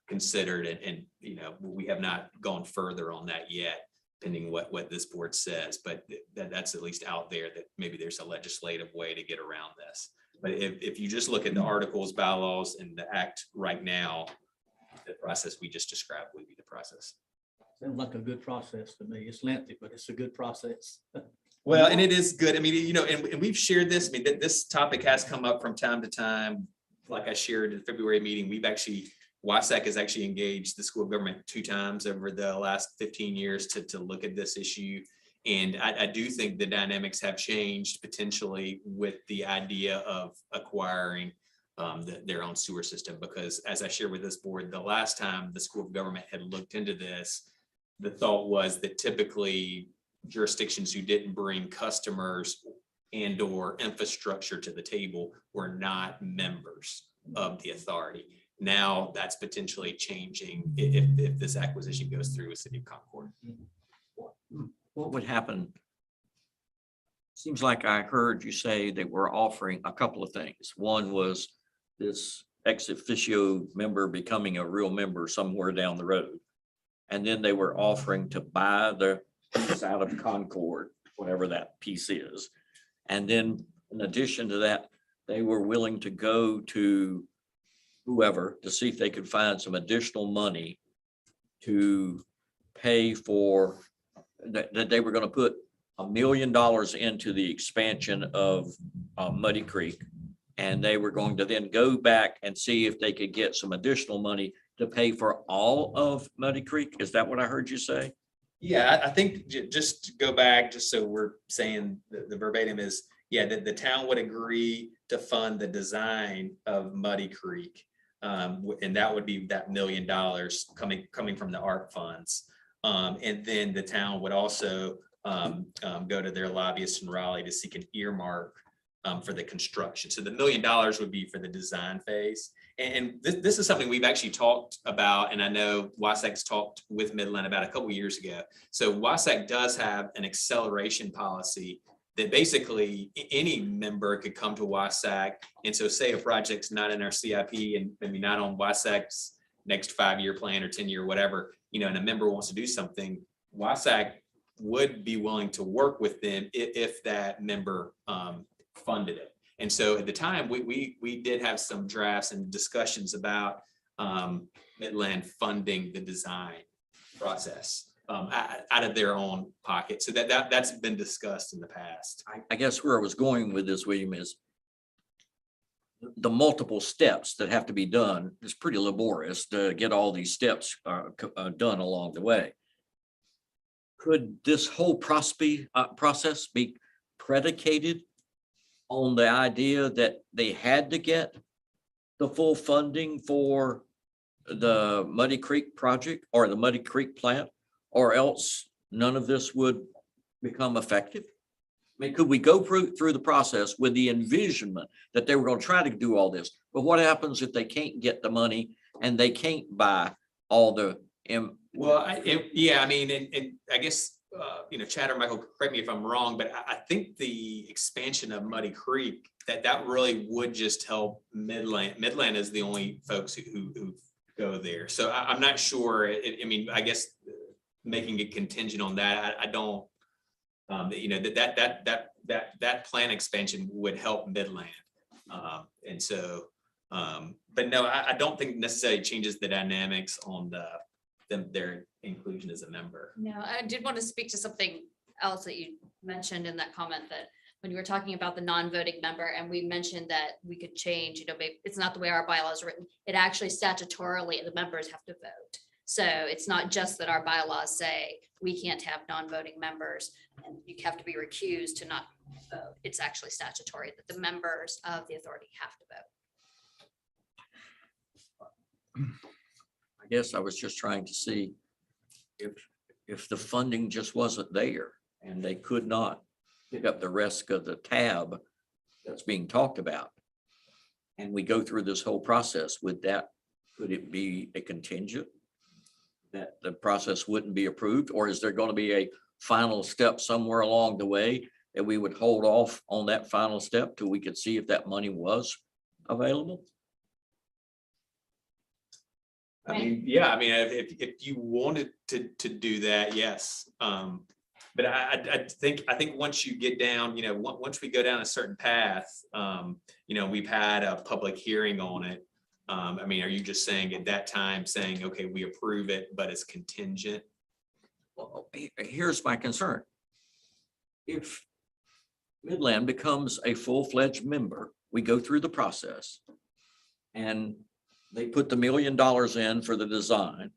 considered, and you know, we have not gone further on that yet, pending what this board says, but that's at least out there that maybe there's a legislative way to get around this. But if you just look at the articles, bylaws, and the act right now, the process we just described would be the process. Sounds like a good process to me. It's lengthy, but it's a good process. Well, and it is good. I mean, you know, and we've shared this. I mean, this topic has come up from time to time. Like I shared in the February meeting, WSACC has actually engaged the school government 2 times over the last 15 years to look at this issue. And I do think the dynamics have changed potentially with the idea of acquiring their own sewer system, because as I shared with this board, the last time the school of government had looked into this, the thought was that typically jurisdictions who didn't bring customers and or infrastructure to the table were not members of the authority. Now that's potentially changing if this acquisition goes through with City of Concord. What would happen? Seems like I heard you say they were offering a couple of things. One was this ex officio member becoming a real member somewhere down the road. And then they were offering to buy the piece out of Concord, whatever that piece is. And then in addition to that, they were willing to go to whoever to see if they could find some additional money to pay for that they were going to put $1 million into the expansion of Muddy Creek. And they were going to then go back and see if they could get some additional money to pay for all of Muddy Creek. Is that what I heard you say? Yeah, I think just to go back, just so we're saying the verbatim is, yeah, that the town would agree to fund the design of Muddy Creek. And that would be that $1 million coming from the ARP funds. And then the town would also go to their lobbyists in Raleigh to seek an earmark for the construction. So the $1 million would be for the design phase. And this is something we've actually talked about, and I know WSAC's talked with Midland about a couple of years ago. So WSAC does have an acceleration policy that basically any member could come to WSAC. And so say a project's not in our CIP and maybe not on WSAC's next 5-year plan or 10-year, whatever, you know, and a member wants to do something, WSAC would be willing to work with them if that member funded it. And so at the time, we did have some drafts and discussions about Midland funding the design process out of their own pocket. So that's been discussed in the past. I guess where I was going with this, William, is the multiple steps that have to be done. It's pretty laborious to get all these steps done along the way. Could this whole process be predicated on the idea that they had to get the full funding for the Muddy Creek project or the Muddy Creek plant, or else none of this would become effective? I mean, could we go through the process with the envisionment that they were going to try to do all this? But what happens if they can't get the money and they can't buy all the? Well, yeah, I mean, and I guess, you know, Chad or Michael, correct me if I'm wrong, but I think the expansion of Muddy Creek, that really would just help Midland. Midland is the only folks who go there. So I'm not sure. I mean, I guess making it contingent on that, I don't, you know, that plan expansion would help Midland. And so, but no, I don't think necessarily changes the dynamics on their inclusion as a member. No, I did want to speak to something else that you mentioned in that comment, that when you were talking about the non-voting member, and we mentioned that we could change, you know, maybe it's not the way our bylaw is written. It actually statutorily, the members have to vote. So it's not just that our bylaws say we can't have non-voting members and you have to be recused to not vote. It's actually statutory that the members of the authority have to vote. I guess I was just trying to see if the funding just wasn't there and they could not pick up the rest of the tab that's being talked about. And we go through this whole process, could it be a contingent that the process wouldn't be approved? Or is there going to be a final step somewhere along the way that we would hold off on that final step till we could see if that money was available? I mean, yeah, I mean, if you wanted to do that, yes. But I think once you get down, once we go down a certain path, we've had a public hearing on it. I mean, are you just saying at that time saying, okay, we approve it, but it's contingent? Well, here's my concern. If Midland becomes a full-fledged member, we go through the process and they put the $1 million in for the design.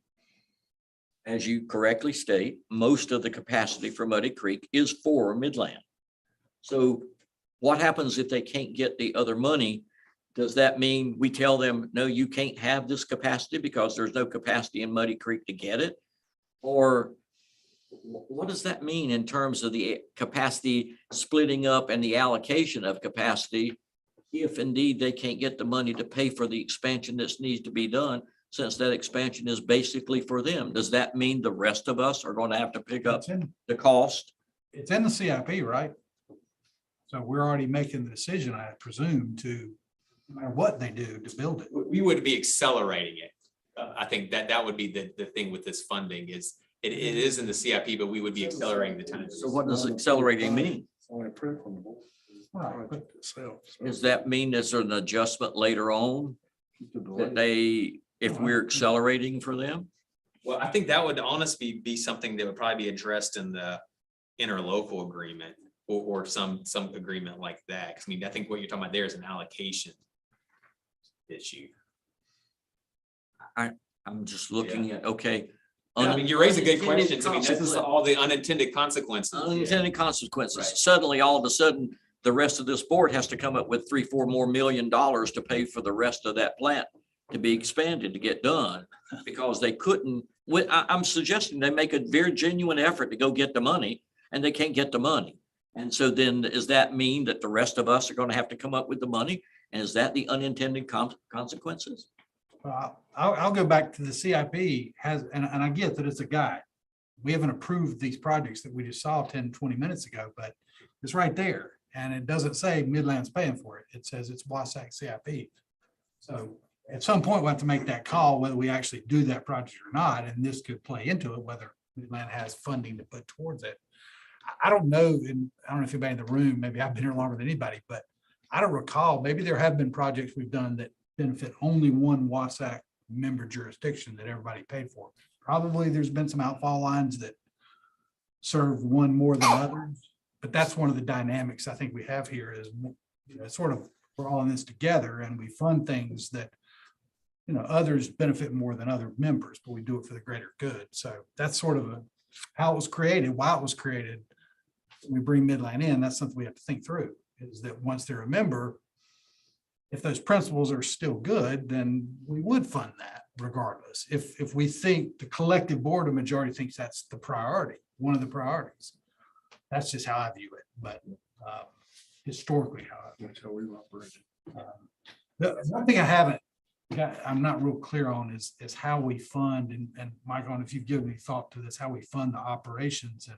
As you correctly state, most of the capacity for Muddy Creek is for Midland. So what happens if they can't get the other money? Does that mean we tell them, no, you can't have this capacity because there's no capacity in Muddy Creek to get it? Or what does that mean in terms of the capacity splitting up and the allocation of capacity? If indeed they can't get the money to pay for the expansion that needs to be done, since that expansion is basically for them, does that mean the rest of us are going to have to pick up the cost? It's in the CIP, right? So we're already making the decision, I presume, to no matter what they do to build it. We would be accelerating it. I think that would be the thing with this funding is it is in the CIP, but we would be accelerating the time. So what does accelerating mean? Right. Does that mean is there an adjustment later on that if we're accelerating for them? Well, I think that would honestly be something that would probably be addressed in the interlocal agreement or some agreement like that. 'Cause I mean, I think what you're talking about there is an allocation issue. I'm just looking at, okay. I mean, you raise a good unintended question. I mean, this is all the unintended consequences. Unintended consequences. Right. Suddenly, all of a sudden, the rest of this board has to come up with $3-4 more million to pay for the rest of that plant to be expanded to get done because they couldn't. I'm suggesting they make a very genuine effort to go get the money and they can't get the money. And so then does that mean that the rest of us are going to have to come up with the money? And is that the unintended consequences? I'll go back to the CIP and I get that it's a guide. We haven't approved these projects that we just saw 10, 20 minutes ago, but it's right there. And it doesn't say Midland's paying for it. It says it's WSACC CIP. So at some point we'll have to make that call, whether we actually do that project or not. And this could play into it, whether Midland has funding to put towards it. I don't know. And I don't know if anybody in the room, maybe I've been here longer than anybody, but I don't recall, maybe there have been projects we've done that benefit only one WSACC member jurisdiction that everybody paid for. Probably there's been some outfall lines that serve one more than others, but that's one of the dynamics I think we have here is, sort of, we're all in this together and we fund things that, others benefit more than other members, but we do it for the greater good. So that's sort of how it was created, why it was created. We bring Midland in, that's something we have to think through, is that once they're a member, if those principles are still good, then we would fund that regardless. If we think the collective board of majority thinks that's the priority, one of the priorities. That's just how I view it, but historically That's how we operated. the one thing I haven't I'm not real clear on is how we fund and Michael, if you've given me thought to this, how we fund the operations and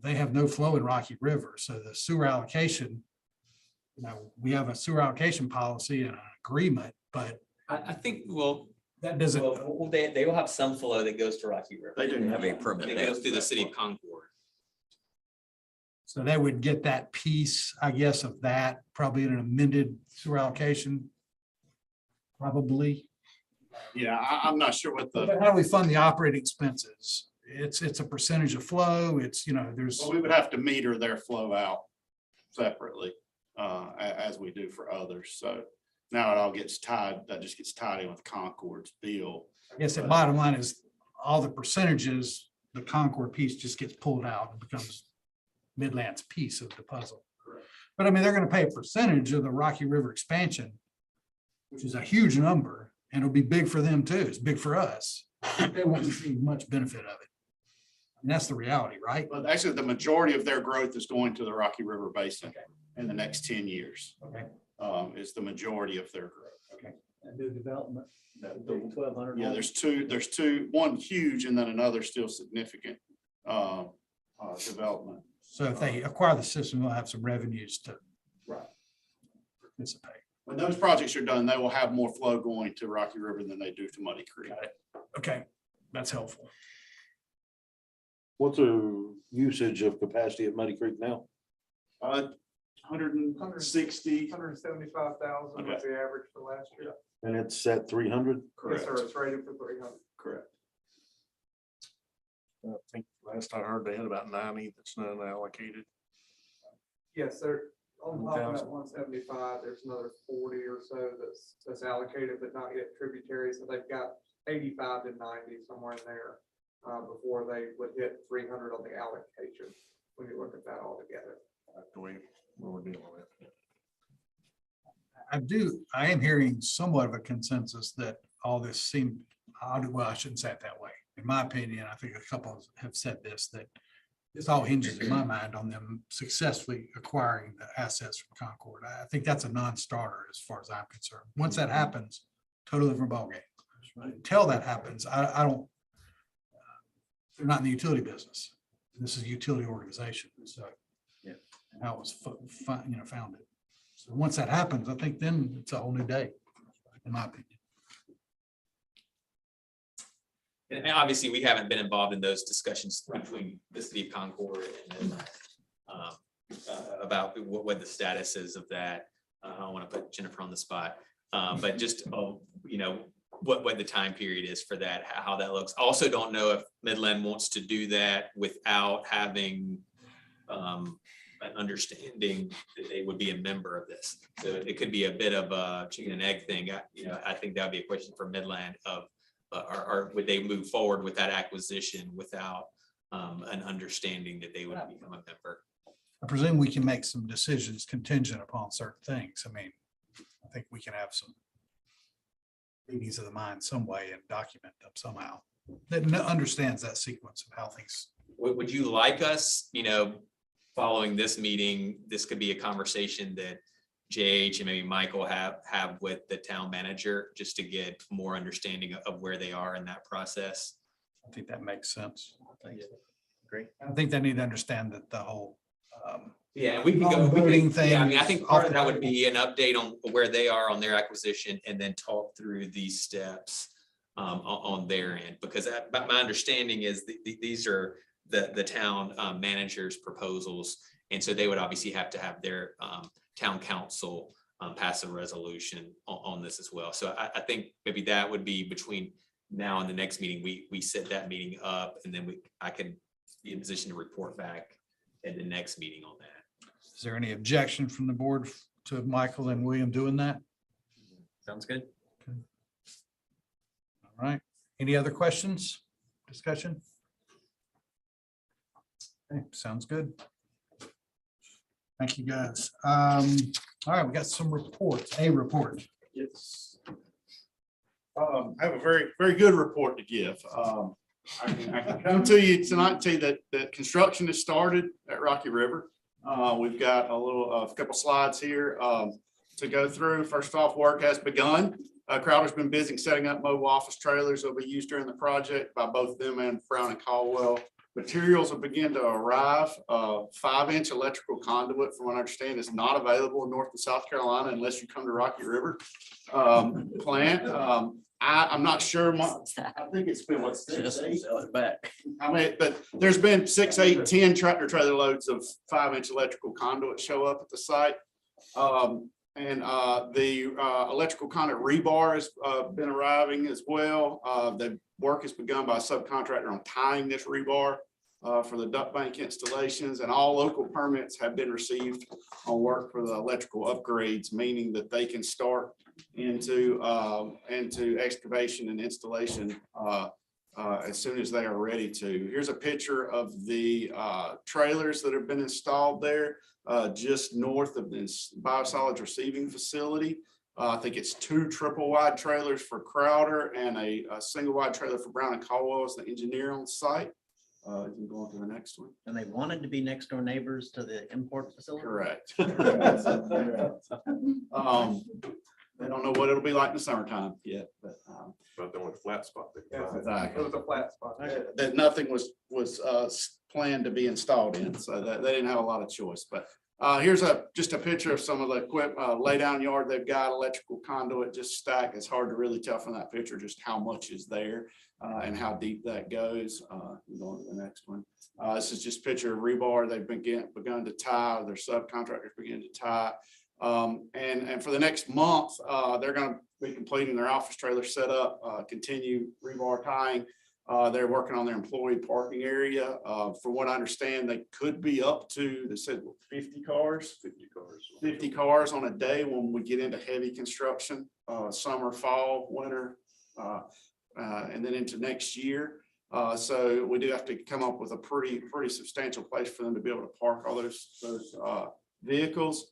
they have no flow in Rocky River. So the sewer allocation, we have a sewer allocation policy and an agreement, but I think, that doesn't. They will have some flow that goes to Rocky River. they do Have a permit. It goes through the city of Concord. So they would get that piece, I guess, of that, probably in an amended sewer allocation. Probably. Yeah, I'm not sure what But how do we fund the operating expenses? It's a percentage of flow. It's, there's. well, we would have to meter their flow out separately, as we do for others. So Now it all gets tied, that just gets tied in with Concord's bill. I guess the bottom line is all the percentages, the Concord piece just gets pulled out and becomes Midland's piece of the puzzle. But I mean, they're gonna pay a percentage of the Rocky River expansion, which is a huge number, and it'll be big for them too. It's big for us. They won't see much benefit of it. And that's the reality, right? But actually, the majority of their growth is going to the Rocky River Basin in the next 10 years. Okay. Is the majority of their growth. Okay. And new development, that 1,200. Yeah, there's two, one huge and then another still significant development. So if they acquire the system, they'll have some revenues to Right. participate. When those projects are done, they will have more flow going to Rocky River than they do to Muddy Creek. Okay, that's helpful. What's the usage of capacity at Muddy Creek now? 160. 175,000 was the average for last year. And it's at 300? Yes, sir, it's rated for 300. Correct. I think last I heard they had about 90 that's not allocated. Yes, sir. On top of that 1,000. 175, there's another 40 or so that's allocated, but not yet tributary. So they've got 85 to 90 somewhere in there before they would hit 300 on the allocation, when you look at that all together. The way we're dealing with. I am hearing somewhat of a consensus that all this seemed, well, I shouldn't say it that way. In my opinion, I think a couple have said this, that this all hinges in my mind on them successfully acquiring the assets from Concord. I think that's a non-starter as far as I'm concerned. Once that happens, totally different ballgame. Until that happens, I don't, they're not in the utility business. This is a utility organization, so. Yeah. And how it was founded. So once that happens, I think then it's a whole new day, in my opinion. And obviously, we haven't been involved in those discussions between the city of Concord and about what the status is of that. I don't want to put Jennifer on the spot, but just, what the time period is for that, how that looks. Also don't know if Midland wants to do that without having an understanding that they would be a member of this. So it could be a bit of a chicken and egg thing. I think that'd be a question for Midland of, or would they move forward with that acquisition without an understanding that they would become a member? I presume we can make some decisions contingent upon certain things. I mean, I think we can have some meetings of the mind some way and document them somehow that understands that sequence of how things. Would you like us, following this meeting, this could be a conversation that JH and maybe Michael have with the town manager, just to get more understanding of where they are in that process? I think that makes sense. Great. I think they need to understand that the whole. Yeah, we can go. Voting Yeah, I mean, I thing think part off of the that would be an update on where they are on their acquisition and then talk through these steps on their end, because my understanding is these are the town manager's proposals. And so they would obviously have to have their town council pass a resolution on this as well. So I think maybe that would be between now and the next meeting. We set that meeting up, and then I can be in position to report back at the next meeting on that. Is there any objection from the board to Michael and William doing that? Sounds good. All right. Any other questions, discussion? Okay, sounds good. Thank you, guys. All right, we got some reports, a report. Yes. I have a very, very good report to give. I can come to you tonight and tell you that construction has started at Rocky River. We've got a couple slides here to go through. First off, work has begun. Crowder's been busy setting up mobile office trailers that will be used during the project by both them and Brown and Caldwell. Materials will begin to arrive. 5-inch electrical conduit, from what I understand, is not available in North and South Carolina unless you come to Rocky River plant. I'm not sure. I think it's been what, 6, 8? Sell it back. I mean, but there's been 6, 8, 10 tractor trailer loads of 5-inch electrical conduit show up at the site. And the electrical conduit rebar has been arriving as well. The work has begun by a subcontractor on tying this rebar for the duct bank installations, and all local permits have been received on work for the electrical upgrades, meaning that they can start into excavation and installation as soon as they are ready to. Here's a picture of the trailers that have been installed there just north of this biosolids receiving facility. I think it's 2 triple wide trailers for Crowder and a single wide trailer for Brown and Caldwell as the engineer on site. You can go on to the next one. And they wanted to be next door neighbors to the import facility? Correct. They don't know what it'll be like in the summertime yet, but But the only flat spot. they can find. exactly. It was a flat spot. That nothing was planned to be installed in, so that they didn't have a lot of choice, but here's just a picture of some of the equipment, lay down yard they've got, electrical conduit just stacked. It's hard to really tell from that picture just how much is there and how deep that goes. Going to the next one. This is just a picture of rebar they've begun to tie, their subcontractors begin to tie. And for the next month, they're going to be completing their office trailer setup, continue rebar tying. They're working on their employee parking area. From what I understand, they could be up to, they said 50 cars. 50 cars on a day when we get into heavy construction, summer, fall, winter, and then into next year. So we do have to come up with a pretty substantial place for them to be able to park all those vehicles.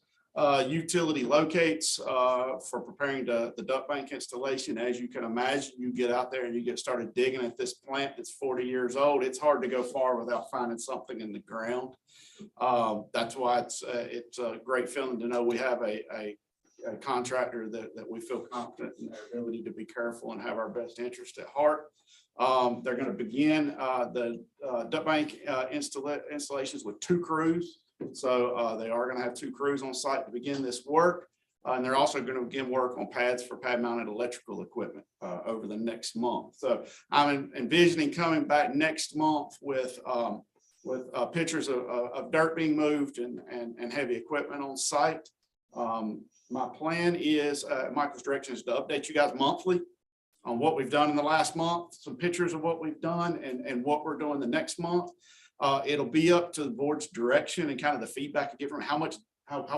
Utility locates for preparing the duct bank installation. As you can imagine, you get out there and you get started digging at this plant that's 40 years old. It's hard to go far without finding something in the ground. That's why it's a great feeling to know we have a contractor that we feel confident in their ability to be careful and have our best interest at heart. They're going to begin the duct bank installations with 2 crews. So they are going to have 2 crews on site to begin this work. And they're also going to begin work on pads for pad mounted electrical equipment over the next month. So I'm envisioning coming back next month with pictures of dirt being moved and heavy equipment on site. My plan is, Michael's direction is to update you guys monthly on what we've done in the last month, some pictures of what we've done and what we're doing the next month. It'll be up to the board's direction and kind of the feedback you get from how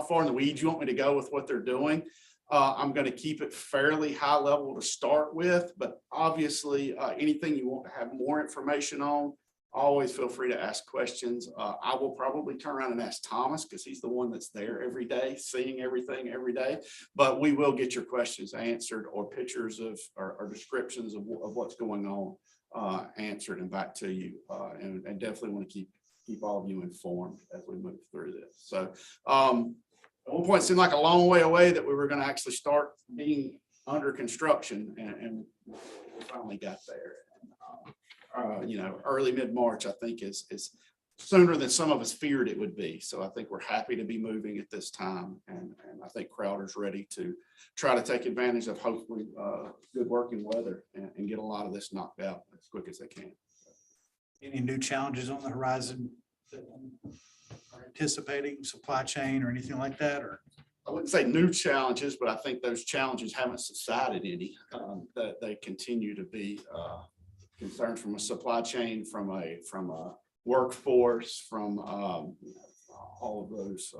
far in the weeds you want me to go with what they're doing. I'm going to keep it fairly high level to start with, but obviously anything you want to have more information on, always feel free to ask questions. I will probably turn around and ask Thomas because he's the one that's there every day, seeing everything every day, but we will get your questions answered or pictures of or descriptions of what's going on answered and back to you, and definitely want to keep all of you informed as we move through this. So at one point it seemed like a long way away that we were going to actually start being under construction, and we finally got there. Early mid-March I think is sooner than some of us feared it would be. So I think we're happy to be moving at this time, and I think Crowder's ready to try to take advantage of hopefully good working weather and get a lot of this knocked out as quick as they can. Any new challenges on the horizon that are anticipating, supply chain or anything like that, or? I wouldn't say new challenges, but I think those challenges haven't subsided any. That they continue to be concerns from a supply chain, from a workforce, from all of those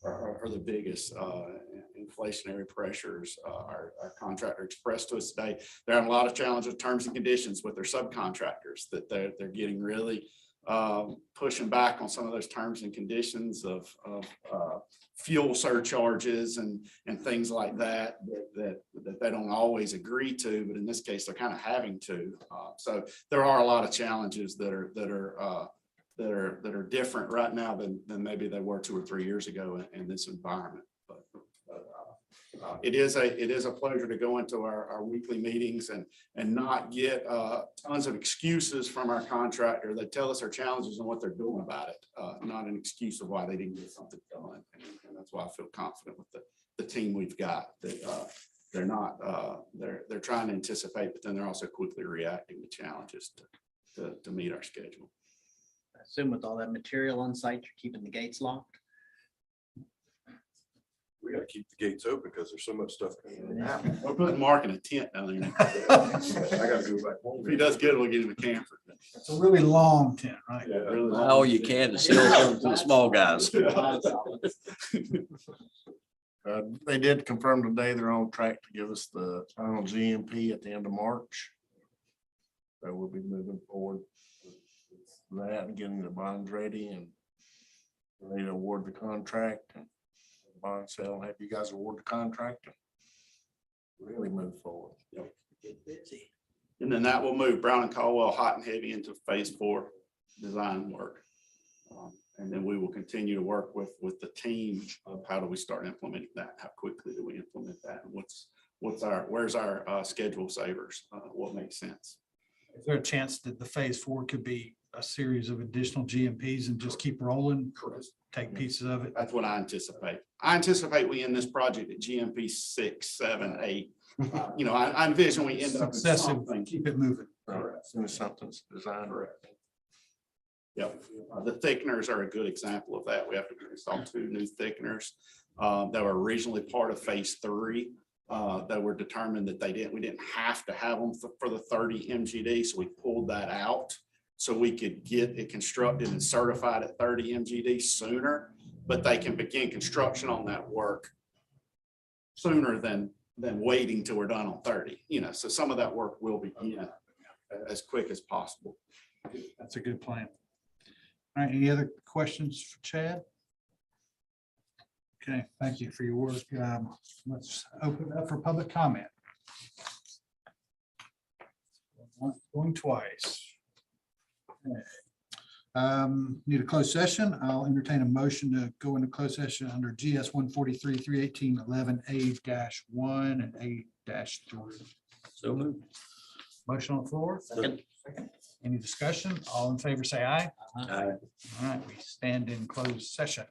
are the biggest inflationary pressures our contractor expressed to us today. There are a lot of challenges with terms and conditions with their subcontractors that they're getting really pushing back on some of those terms and conditions of fuel surcharges and things like that they don't always agree to, but in this case they're kind of having to. So there are a lot of challenges that are different right now than maybe they were 2 or 3 years ago in this environment. But it is a pleasure to go into our weekly meetings and not get tons of excuses from our contractor. They tell us our challenges and what they're doing about it, not an excuse of why they didn't get something done. And that's why I feel confident with the team we've got, that they're trying to anticipate, but then they're also quickly reacting to challenges to meet our schedule. I assume with all that material on site, you're keeping the gates locked? We gotta keep the gates open because there's so much stuff coming in. We're putting Mark in a tent down there. I gotta go back home. If he does good, we'll get him a camper. It's a really long tent, right? Yeah, really All you can to sell something to the small guys. They did confirm today they're on track to give us the final GMP at the end of March. So we'll be moving forward with that and getting the bonds ready and ready to award the contract and bond sale, have you guys award the contract and really move forward. And then that will move Brown and Caldwell hot and heavy into phase 4 design work. And then we will continue to work with the team of how do we start implementing that? How quickly do we implement that? And where's our schedule savers? What makes sense? Is there a chance that the phase 4 could be a series of additional GMPs and just keep rolling? Take pieces of it? That's what I anticipate. I anticipate we end this project at GMP 6, 7, 8. You know, I envision we end up with Successive, something. keep it moving. As soon as something's designed. Yep, the thickeners are a good example of that. We have to install 2 new thickeners that were originally part of phase 3. That were determined that we didn't have to have them for the 30 MGD, so we pulled that out. So we could get it constructed and certified at 30 MGD sooner, but they can begin construction on that work sooner than waiting till we're done on 30, you know, so some of that work will begin as quick as possible. That's a good plan. All right, any other questions for Chad? Okay, thank you for your work. Let's open it up for public comment. Going twice. Okay. Need a closed session. I'll entertain a motion to go into closed session under GS 143, 318, 11A-1 and A-3. So moved. Motion on the floor. Second. Any discussion? All in favor, say aye. Aye. All right, we stand in closed session.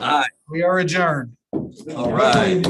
Aye. We are adjourned. All right.